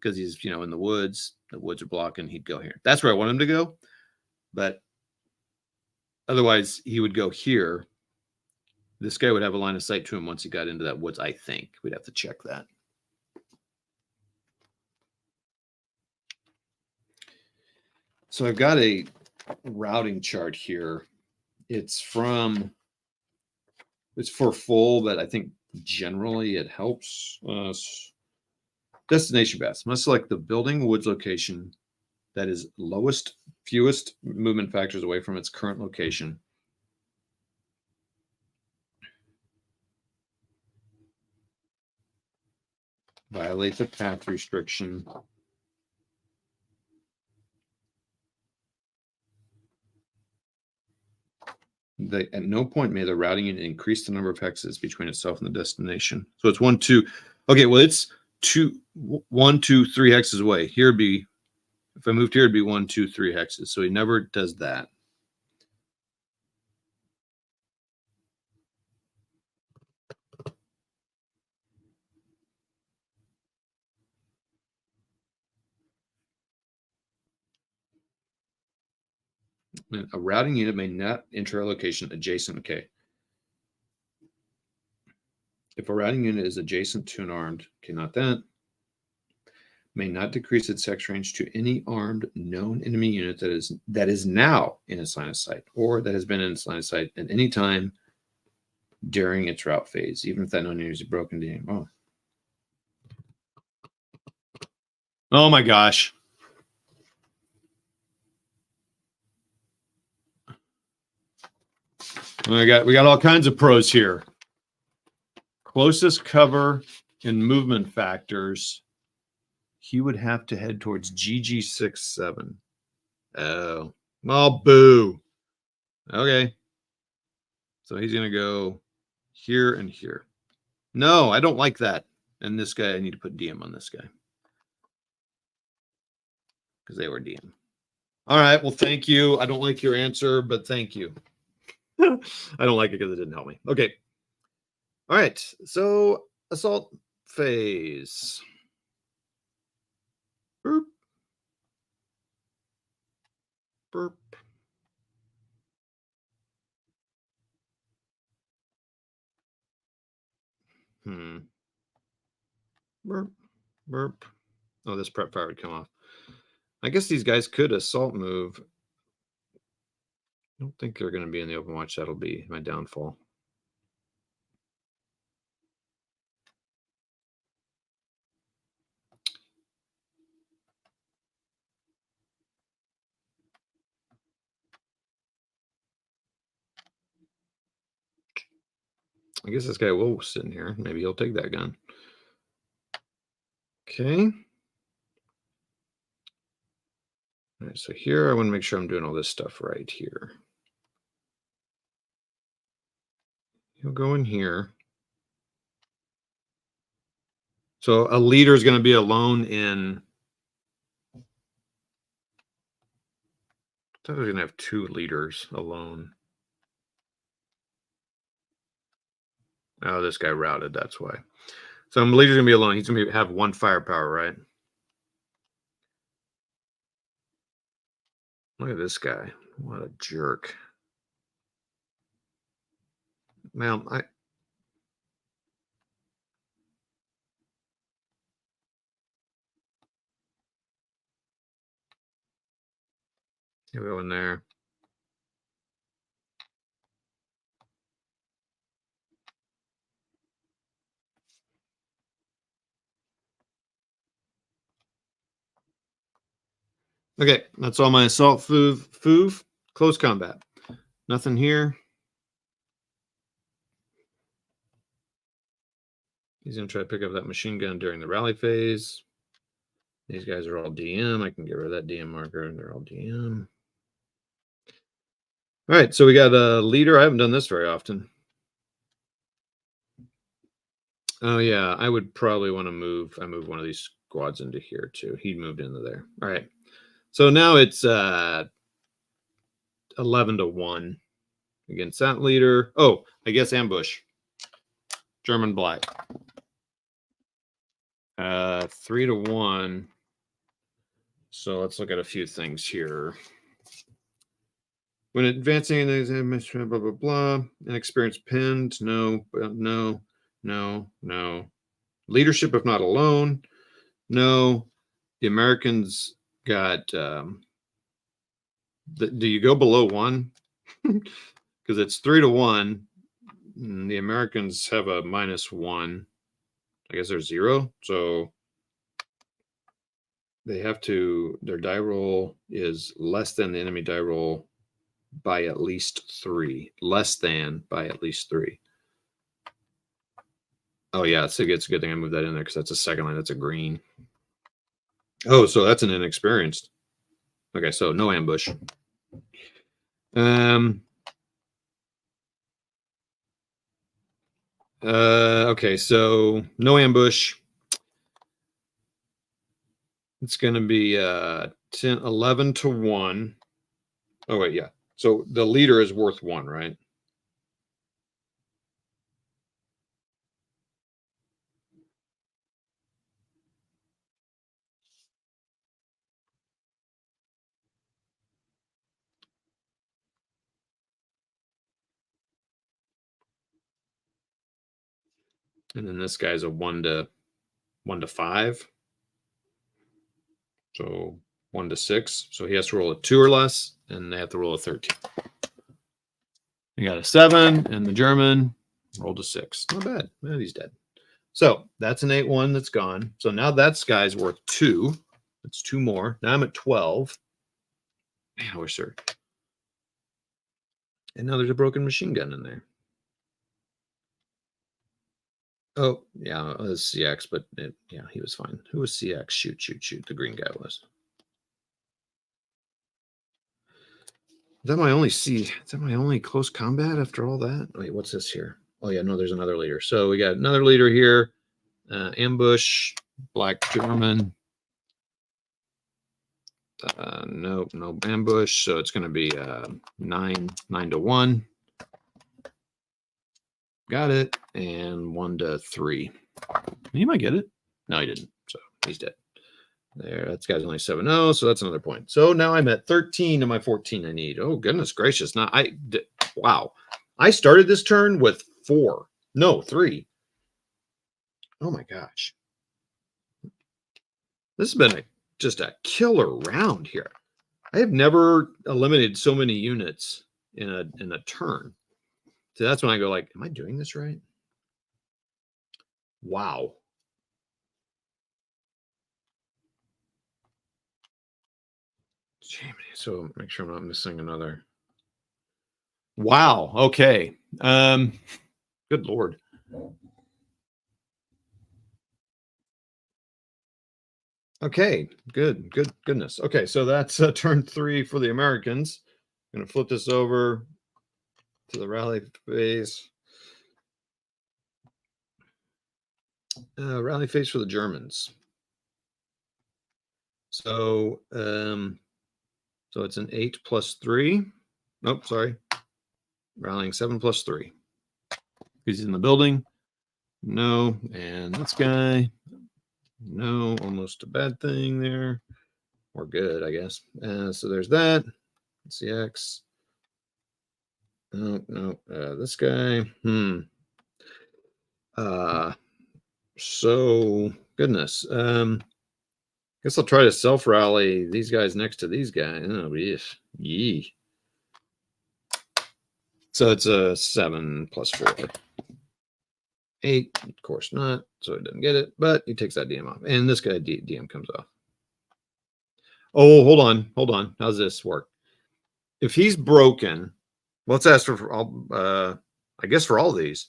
because he's, in the woods. The woods are blocking. He'd go here. That's where I want him to go. But otherwise, he would go here. This guy would have a line of sight to him once he got into that woods, I think. We'd have to check that. So I've got a routing chart here. It's for full, but I think generally it helps us. Destination paths. Must select the building woods location that is fewest movement factors away from its current location. Violate the path restriction. At no point may the routing unit increase the number of hexes between itself and the destination. So it's 1, 2. Okay, well, it's 1, 2, 3 hexes away. Here would be, if I moved here, it'd be 1, 2, 3 hexes. So he never does that. A routing unit may not enter a location adjacent. Okay. If a routing unit is adjacent to an armed, okay, not that, may not decrease its hex range to any armed known enemy unit that is now in its line of sight or that has been in its line of sight at any time during its route phase, even if that known unit is broken to aim. Oh my gosh. We got all kinds of pros here. Closest cover and movement factors. He would have to head towards GG67. Oh, well, boo. Okay. So he's going to go here and here. No, I don't like that. And this guy, I need to put DM on this guy. Because they were DM. All right. Well, thank you. I don't like your answer, but thank you. I don't like it because it didn't help me. Okay. All right. So assault phase. Burp. Burp. Burp. Burp. Oh, this prep fire would come off. I guess these guys could assault move. I don't think they're going to be in the open watch. That'll be my downfall. I guess this guy will sit in here. Maybe he'll take that gun. Okay. All right, so here I want to make sure I'm doing all this stuff right here. He'll go in here. So a leader is going to be alone in. I thought I was going to have 2 leaders alone. Oh, this guy routed. That's why. So the leader's going to be alone. He's going to have 1 firepower, right? Look at this guy. What a jerk. Now, he'll go in there. Okay, that's all my assault foov. Close combat. Nothing here. He's going to try to pick up that machine gun during the rally phase. These guys are all DM. I can get rid of that DM marker. They're all DM. All right, so we got a leader. I haven't done this very often. Oh yeah, I would probably want to move. I moved one of these squads into here too. He moved into there. All right. So now it's 11-1 against that leader. Oh, I guess ambush. German black. 3-1. So let's look at a few things here. When advancing in the blah blah blah, inexperienced pinned. No, no, no, no. Leadership if not alone. No. The Americans got. Do you go below 1? Because it's 3-1. The Americans have a -1. I guess they're 0. So they have to. Their die roll is less than the enemy die roll by at least 3. Less than by at least 3. Oh yeah, it's a good thing I moved that in there because that's a second line. That's a green. Oh, so that's an inexperienced. Okay, so no ambush. Okay, so no ambush. It's going to be 11-1. Oh wait, yeah. So the leader is worth 1, right? And then this guy's a 1-5. So 1-6. So he has to roll a 2 or less, and they have to roll a 13. You got a 7, and the German rolled a 6. Not bad. Well, he's dead. So that's an 8-1 that's gone. So now that guy's worth 2. That's 2 more. Now I'm at 12. Man, I wish there. And now there's a broken machine gun in there. Oh, yeah, it was CX, but yeah, he was fine. Who was CX? Shoot, shoot, shoot. The green guy was. Is that my only Is that my only close combat after all that? Wait, what's this here? Oh, yeah, no, there's another leader. So we got another leader here. Ambush, black German. Nope, no ambush. So it's going to be 9-1. Got it. And 1-3. He might get it. No, he didn't. So he's dead. There, that guy's only 7-0, so that's another point. So now I'm at 13 to my 14 I need. Oh, goodness gracious. Now wow. I started this turn with 4. No, 3. Oh my gosh. This has been just a killer round here. I have never eliminated so many units in a turn. So that's when I go like, am I doing this right? Wow. So make sure I'm not missing another. Wow. Okay. Good Lord. Okay. Goodness. Okay. So that's turn 3 for the Americans. I'm going to flip this over to the rally phase. Rally phase for the Germans. So, so it's an 8 plus 3. Nope, sorry. Rallying 7 plus 3. He's in the building. No. And this guy. No. Almost a bad thing there. Or good, I guess. So there's that. CX. No. This guy. So goodness. Guess I'll try to self rally these guys next to these guys. Oh, yee. So it's a 7 plus 4. 8, of course not. So it doesn't get it, but he takes that DM off. And this guy DM comes off. Oh, hold on. How's this work? If he's broken, let's ask for all, I guess for all these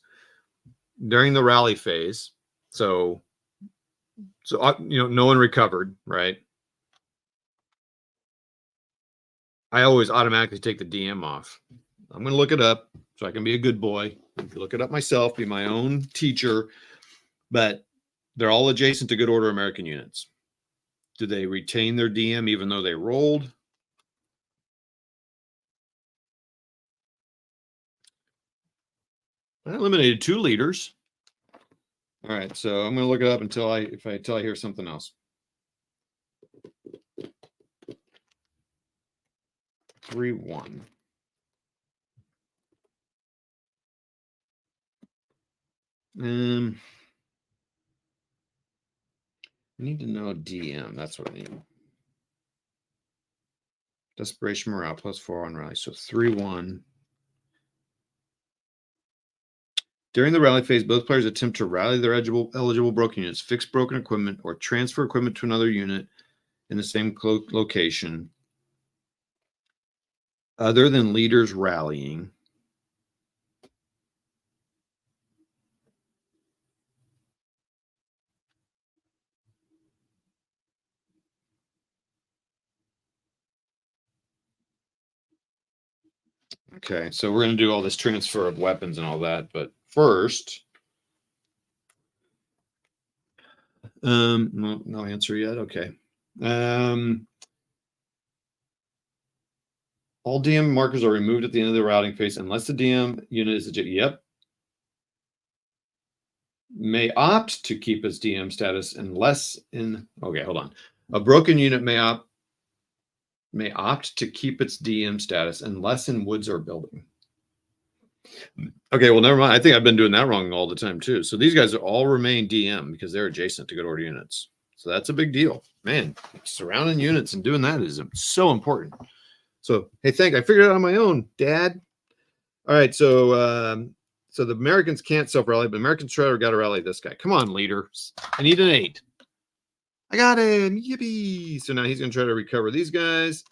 during the rally phase. So no one recovered, right? I always automatically take the DM off. I'm going to look it up so I can be a good boy. Look it up myself, be my own teacher. but they're all adjacent to good order American units. Do they retain their DM even though they rolled? I eliminated 2 leaders. All right, so I'm going to look it up until I hear something else. 3-1. I need to know DM. That's what I need. Desperation morale +4 on rally. So 3-1. During the rally phase, both players attempt to rally their eligible broken units, fix broken equipment, or transfer equipment to another unit in the same location, other than leaders rallying. Okay, so we're going to do all this transfer of weapons and all that, but first, no answer yet. Okay. All DM markers are removed at the end of the routing phase unless the DM unit is yep. May opt to keep its DM status unless in okay, hold on. A broken unit may opt to keep its DM status unless in woods or building. Okay, well, never mind. I think I've been doing that wrong all the time too. So these guys all remain DM because they're adjacent to good order units. So that's a big deal, man. Surrounding units and doing that is so important. So hey, I figured it out on my own, Dad. All right, so so the Americans can't self-rally, but Americans try to rally this guy. Come on, leaders. I need an 8. I got him. Yippee. So now he's going to try to recover these guys.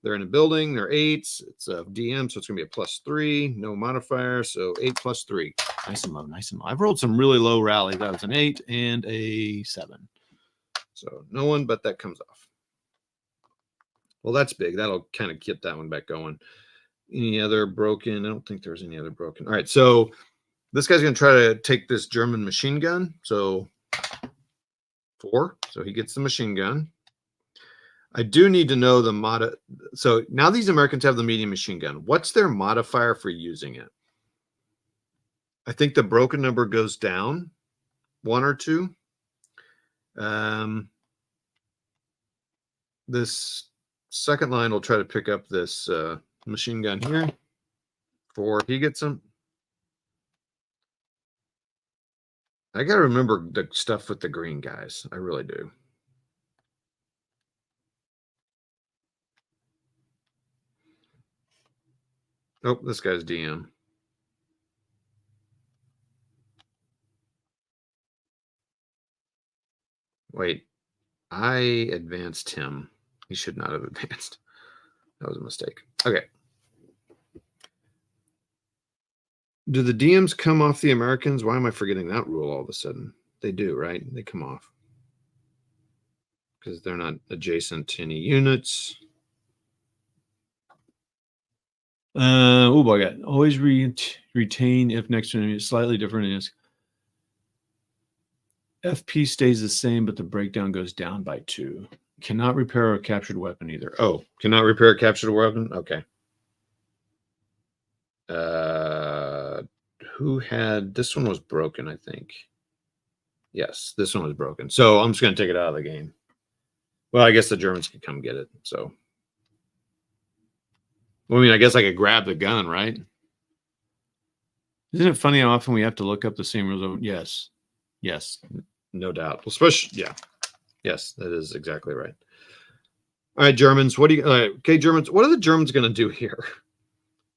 They're in a building. They're 8s. It's a DM, so it's going to be a +3. No modifier, so 8 + 3. Nice and low, nice and low. I've rolled some really low rallies. That was an 8 and a 7. So no one, but that comes off. Well, that's big. That'll kind of get that one back going. Any other broken? I don't think there's any other broken. All right, so this guy's going to try to take this German machine gun. So 4. So he gets the machine gun. I do need to know the mod. So now these Americans have the medium machine gun. What's their modifier for using it? I think the broken number goes down 1 or 2. This second line will try to pick up this machine gun here. 4. He gets them. I got to remember the stuff with the green guys. I really do. Oh, this guy's DM. Wait, I advanced him. He should not have advanced. That was a mistake. Okay. Do the DMs come off the Americans? Why am I forgetting that rule all of a sudden? They do, right? They come off. Because they're not adjacent to any units. Oh boy, I got always retain if next to enemy is slightly different. Is FP stays the same, but the breakdown goes down by 2. Cannot repair a captured weapon either. Oh, cannot repair a captured weapon? Okay. Who had this one was broken, I think. Yes, this one was broken. So I'm just going to take it out of the game. Well, I guess the Germans can come get it. So, well, I mean, I guess I could grab the gun, right? Isn't it funny how often we have to look up the same rules? Yes. Yes, no doubt. Especially, yeah. Yes, that is exactly right. All right, Germans. What do you? Okay, Germans. What are the Germans going to do here?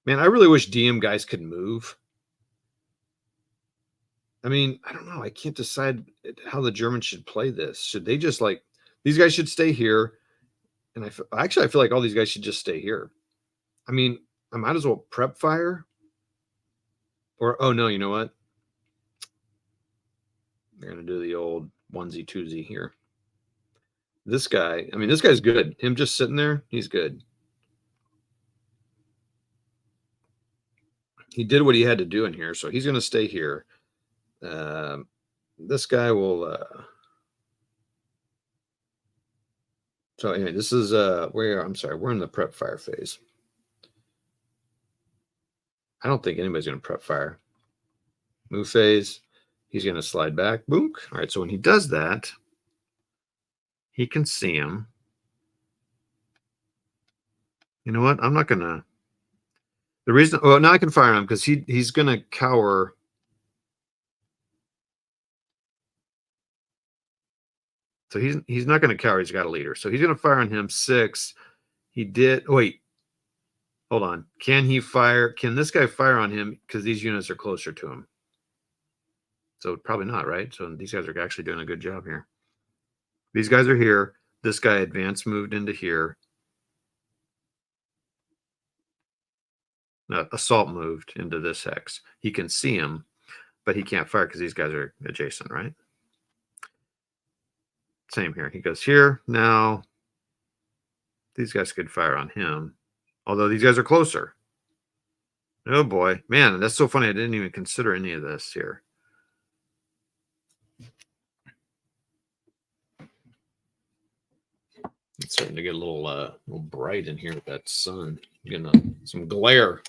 Man, I really wish DM guys could move. I mean, I don't know. I can't decide how the Germans should play this. Should they just like these guys should stay here? And I feel like all these guys should just stay here. I mean, I might as well prep fire. Or oh no, you know what? They're gonna do the old onesie twosie here. This guy, I mean, this guy's good. Him just sitting there, he's good. He did what he had to do in here, so he's gonna stay here. this guy will. So anyway, this is I'm sorry, we're in the prep fire phase. I don't think anybody's going to prep fire. Move phase. He's going to slide back. Boom. All right. So when he does that, he can see him. You know what? I'm not going to. The reason. Well, now I can fire him because he's going to cower. So he's not going to cower. He's got a leader. So he's going to fire on him 6. He did. Oh, wait. Hold on. Can he fire? Can this guy fire on him? Because these units are closer to him. So probably not, right? So these guys are actually doing a good job here. These guys are here. This guy advanced moved into here. Assault moved into this hex. He can see him, but he can't fire because these guys are adjacent, right? Same here. He goes here. Now, these guys could fire on him, although these guys are closer. Oh, boy. Man, that's so funny. I didn't even consider any of this here. It's starting to get a little bright in here with that sun. Getting some glare.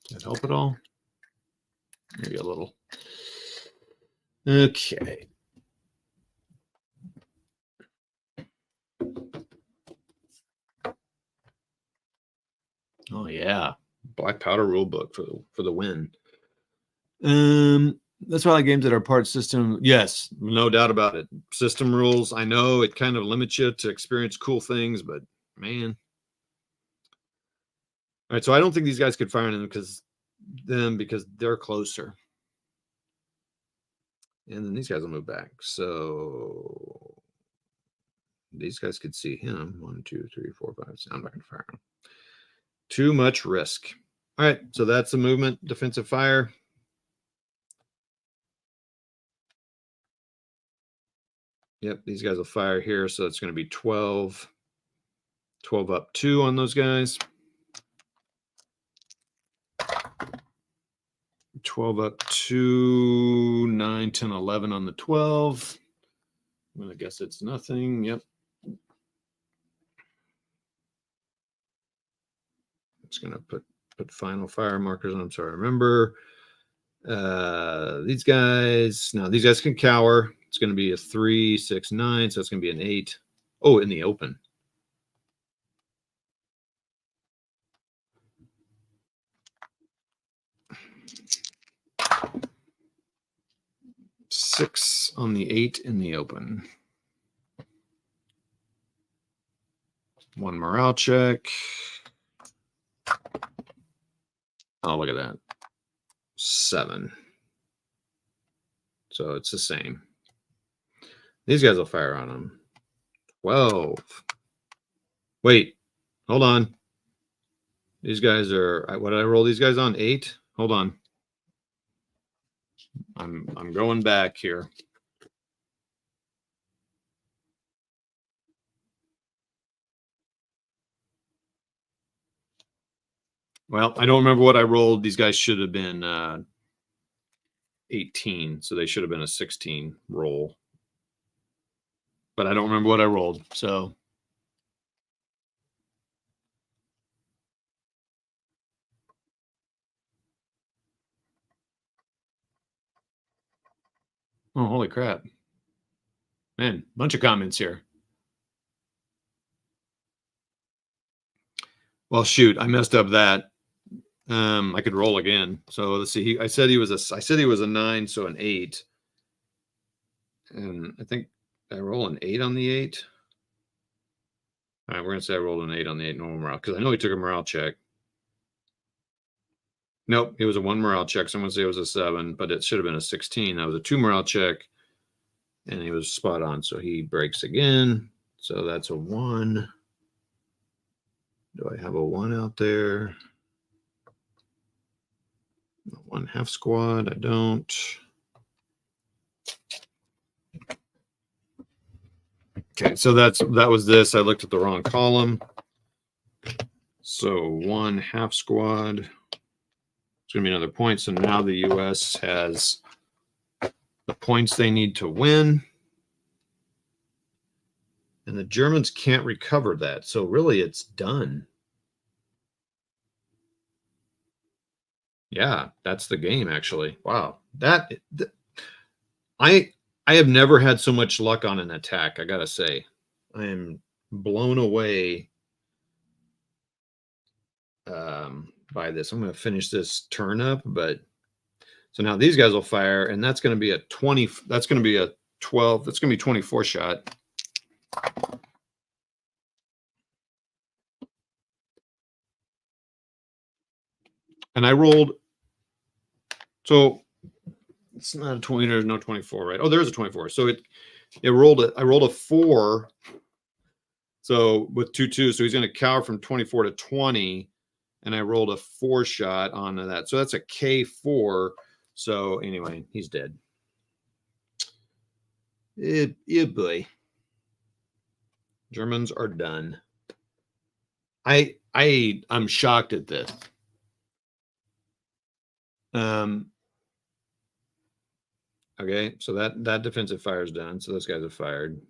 Does that help at all? Maybe a little. Okay. Oh yeah, Black Powder rule book for the win. That's why I like games that are part system. Yes, no doubt about it. System rules. I know it kind of limits you to experience cool things, but man. All right, so I don't think these guys could fire on them because they're closer. And then these guys will move back. So these guys could see him. 1, 2, 3, 4, 5. I'm not going to fire him. Too much risk. All right, so that's the movement. Defensive fire. Yep, these guys will fire here. So it's going to be 12. 12 up 2 on those guys. 12 up 2, 9, 10, 11 on the 12. Well, I guess it's nothing. Yep. It's going to put final fire markers on. I'm sorry. Remember these guys. Now, these guys can cower. It's going to be a 3, 6, 9. So it's going to be an 8. Oh, in the open. Six on the 8 in the open. 1 morale check. Oh, look at that. 7. So it's the same. These guys will fire on them. 12. Wait, hold on. These guys are, what did I roll these guys on? 8? Hold on. I'm going back here. Well, I don't remember what I rolled. These guys should have been 18, so they should have been a 16 roll. But I don't remember what I rolled, so. Oh, holy crap. Man, bunch of comments here. Well, shoot, I messed up that. I could roll again. So let's see. I said he was a 9, so an 8. And I think I roll an 8 on the 8. All right, we're gonna say I rolled an 8 on the 8 normal morale because I know he took a morale check. Nope, it was a 1 morale check. Someone say it was a 7, but it should have been a 16. That was a 2 morale check, and he was spot on. So he breaks again. So that's a 1. Do I have a 1 out there? 1 half squad. I don't. Okay, so that was this. I looked at the wrong column. So 1 half squad. It's going to be another point. So now the U.S. has the points they need to win. And the Germans can't recover that. So really, it's done. Yeah, that's the game, actually. Wow. I have never had so much luck on an attack, I got to say. I am blown away by this. I'm going to finish this turn up, but so now these guys will fire, and that's going to be a 20. That's going to be a 12. That's going to be 24 shot. And I rolled. So it's not a 20. There's no 24, right? Oh, there's a 24. So it rolled it. I rolled a 4. So with 2-2, so he's going to cower from 24 to 20, and I rolled a 4 shot onto that. So that's a K4. So anyway, he's dead. Yeah, boy. Germans are done. I'm shocked at this. Okay, so that defensive fire is done. So those guys have fired.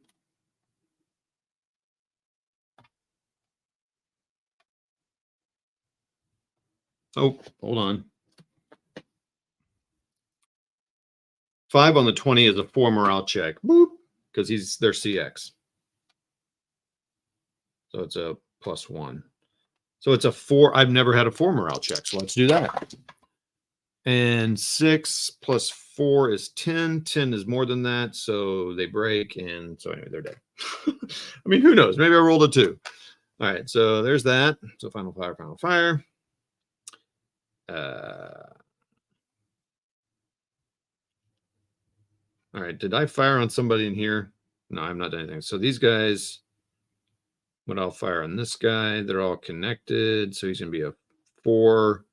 Oh, hold on. 5 on the 20 is a 4 morale check. Boop, because he's their CX. So it's a +1. So it's a 4. I've never had a 4 morale check. So let's do that. And 6 plus 4 is 10. 10 is more than that. So they break. And so anyway, they're dead. I mean, who knows? Maybe I rolled a 2. All right. So there's that. So final fire, final fire. All right. Did I fire on somebody in here? No, I've not done anything. So these guys, what I'll fire on this guy, they're all connected. So he's going to be a 4.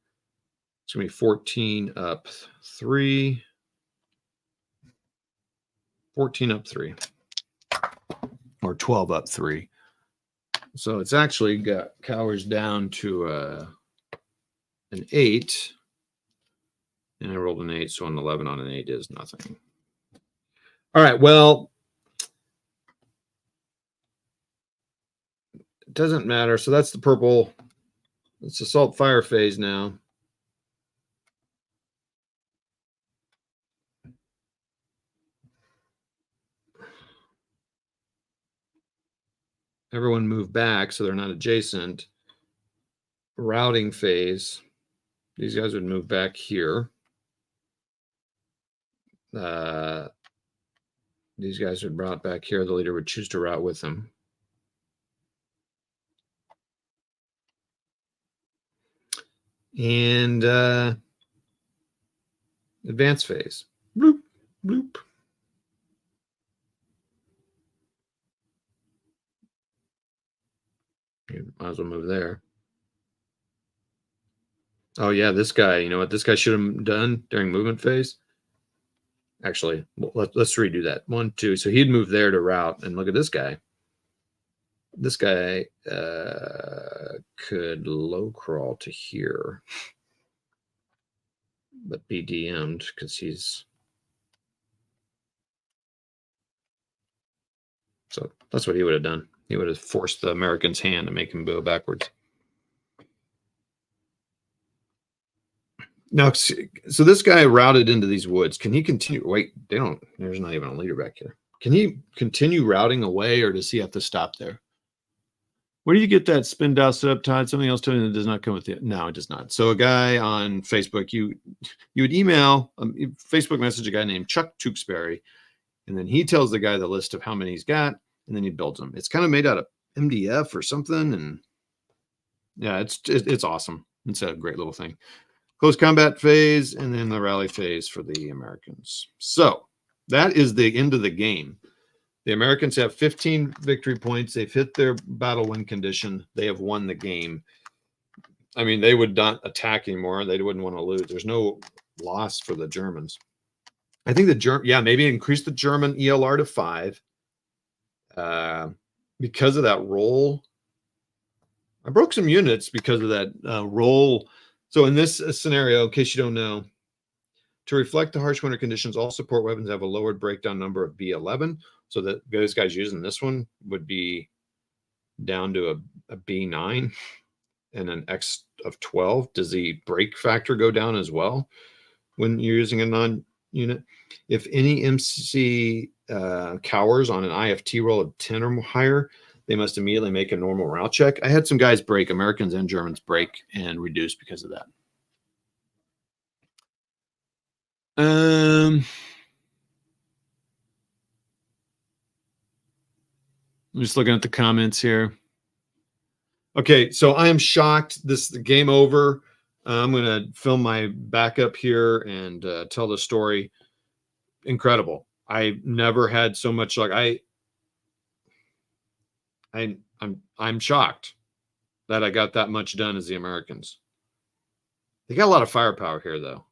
It's going to be 14 up 3. 14 up 3. Or 12 up 3. So it's actually got cowers down to an 8. And I rolled an 8, so an 11 on an 8 is nothing. All right, well, it doesn't matter. So that's the purple. It's assault fire phase now. Everyone move back so they're not adjacent. Routing phase. These guys would move back here. These guys would route back here. The leader would choose to route with them. And advance phase. Bloop, bloop. You might as well move there. Oh, yeah, this guy, you know what this guy should have done during movement phase? Actually, let's redo that. 1, 2. So he'd move there to route. And look at this guy. This guy could low crawl to here, but be DM'd because he's. So that's what he would have done. He would have forced the American's hand to make him go backwards. Now, so this guy routed into these woods. Can he continue? Wait, they don't. There's not even a leader back here. Can he continue routing away, or does he have to stop there? Where do you get that spin dial set up, Todd? Something else telling you that does not come with it. No, it does not. So a guy on Facebook, you would email, Facebook message a guy named Chuck Tewksbury, and then he tells the guy the list of how many he's got, and then he builds them. It's kind of made out of MDF or something, and yeah, it's awesome. It's a great little thing. Close combat phase, and then the rally phase for the Americans. So that is the end of the game. The Americans have 15 victory points. They've hit their battle win condition. They have won the game. I mean, they would not attack anymore. They wouldn't want to lose. There's no loss for the Germans. I think maybe increase the German ELR to 5. because of that roll. I broke some units because of that roll. So in this scenario, in case you don't know, to reflect the harsh winter conditions, all support weapons have a lowered breakdown number of B11. So that those guys using this one would be down to a B9 and an X of 12. Does the break factor go down as well when you're using a non-unit? If any MC cowers on an IFT roll of 10 or higher, they must immediately make a normal route check. I had some guys break, Americans and Germans break and reduce because of that. I'm just looking at the comments here. Okay, so I am shocked. This is the game over. I'm going to film my backup here and tell the story. Incredible. I never had so much luck. I'm shocked that I got that much done as the Americans. They got a lot of firepower here, though.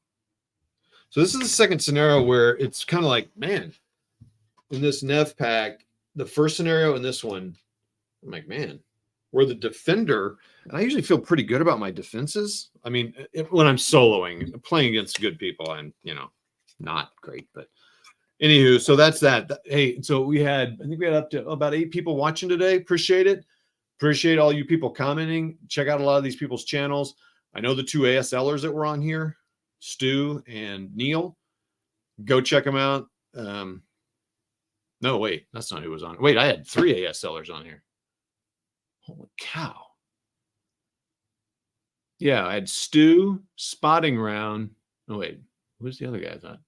So this is the second scenario where it's kind of like, man, in this NEV pack, the first scenario and this one, I'm like, man, we're the defender. And I usually feel pretty good about my defenses. I mean, when I'm soloing, playing against good people, I'm, not great. But anywho, so that's that. Hey, so I think we had up to about 8 people watching today. Appreciate it. Appreciate all you people commenting. Check out a lot of these people's channels. I know the 2 ASLers that were on here, Stu and Neil. Go check them out. No, wait, that's not who was on. Wait, I had 3 ASLers on here. Holy cow. Yeah, I had Stu, Spotting Round. Oh, wait, who's the other guy I thought?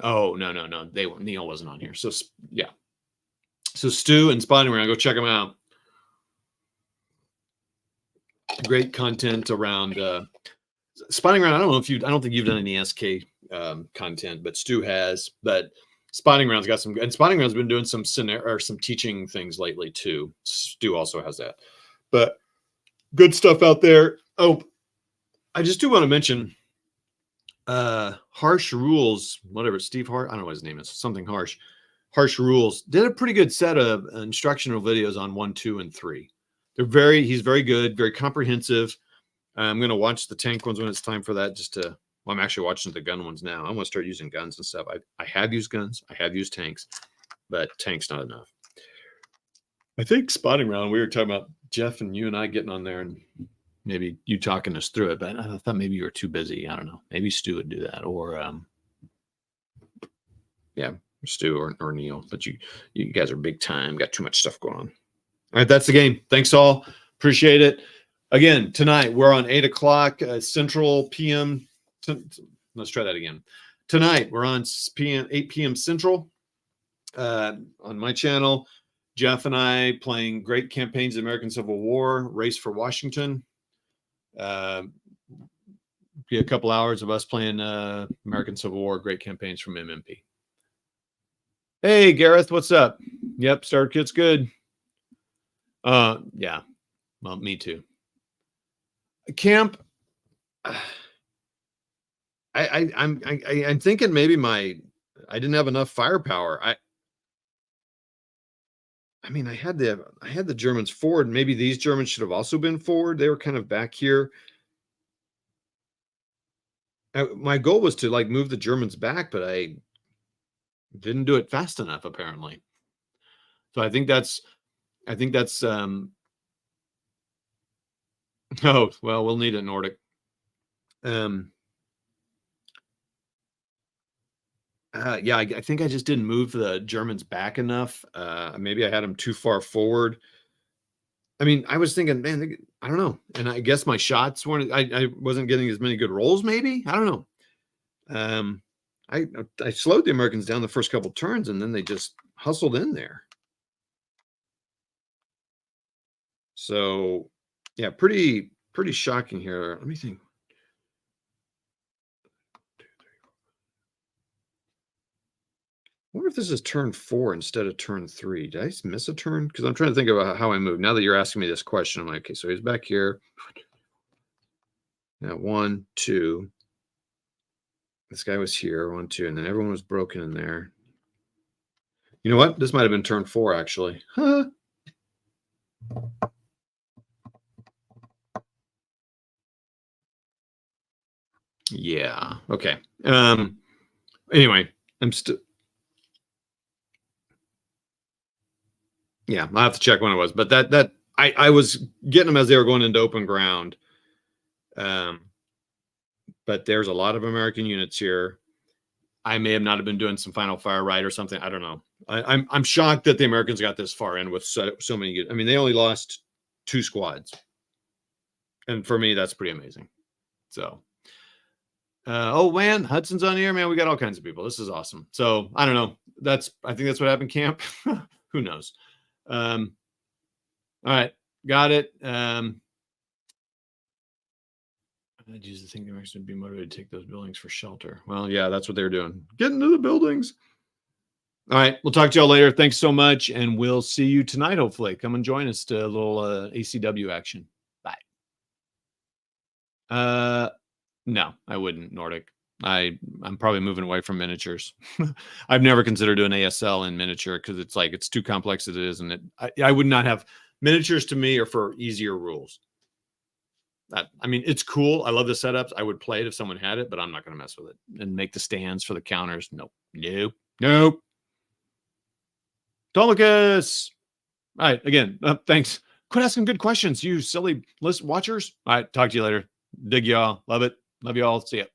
Oh, no. Neil wasn't on here. So, yeah. So, Stu and Spotting Round, go check them out. Great content around Spotting Round. I don't think you've done any SK content, but Stu has. But Spotting Round's got some, and Spotting Round's been doing some teaching things lately too. Stu also has that, but good stuff out there. Oh, I just do want to mention Harsh Rules, whatever, Steve Hart, I don't know what his name is, something Harsh. Harsh Rules did a pretty good set of instructional videos on 1, 2, and 3. He's very good, very comprehensive. I'm going to watch the tank ones when it's time for that. I'm actually watching the gun ones now. I'm going to start using guns and stuff. I have used guns. I have used tanks, but tanks not enough. I think Spotting Round, we were talking about Jeff and you and I getting on there and maybe you talking us through it, but I thought maybe you were too busy. I don't know. Maybe Stu would do that, or Stu or Neil. But you guys are big time. Got too much stuff going on. All right, that's the game. Thanks all. Appreciate it. Again, tonight we're on 8 o'clock Central PM. Let's try that again. Tonight we're on 8 p.m. Central on my channel. Jeff and I playing Great Campaigns of the American Civil War, Race for Washington. Be a couple hours of us playing American Civil War, Great Campaigns from MMP. Hey, Gareth, what's up? Yep, starter kit's good. Yeah, well, me too. Camp. I'm thinking maybe I didn't have enough firepower. I mean, I had the Germans forward. Maybe these Germans should have also been forward. They were kind of back here. My goal was to move the Germans back, but I didn't do it fast enough, apparently. So I think that's oh, well, we'll need a Nordic. Yeah, I think I just didn't move the Germans back enough. Maybe I had them too far forward. I mean, I was thinking, man, I don't know. And I guess my shots weren't, I wasn't getting as many good rolls, maybe. I don't know. I slowed the Americans down the first couple turns, and then they just hustled in there. So, yeah, pretty shocking here. Let me think. I wonder if this is turn 4 instead of turn 3. Did I miss a turn? Because I'm trying to think about how I moved. Now that you're asking me this question, I'm like, okay, so he's back here. Now 1, 2. This guy was here, 1, 2, and then everyone was broken in there. You know what? This might have been turn 4, actually. Huh. Yeah. Okay. Anyway, I'm still. Yeah, I'll have to check when it was, but I was getting them as they were going into open ground. But there's a lot of American units here. I may have not have been doing some final fire right or something. I don't know. I'm shocked that the Americans got this far in with so many. I mean, they only lost 2 squads, and for me, that's pretty amazing. So, oh man, Hudson's on here, man. We got all kinds of people. This is awesome. So I don't know. I think that's what happened, camp. Who knows? All right, got it. I'd use the thing the Americans would be motivated to take those buildings for shelter. Well, yeah, that's what they're doing. Get into the buildings. All right, we'll talk to y'all later. Thanks so much, and we'll see you tonight, hopefully. Come and join us to a little ACW action. Bye. No, I wouldn't, Nordic. I'm probably moving away from miniatures. I've never considered doing ASL in miniature because it's too complex as it is, and I would not have miniatures. To me, are for easier rules. I mean, it's cool. I love the setups. I would play it if someone had it, but I'm not going to mess with it and make the stands for the counters. Nope. Tomicus. All right. Again, thanks. Quit asking good questions, you silly list watchers. All right. Talk to you later. Dig y'all. Love it. Love y'all. See ya.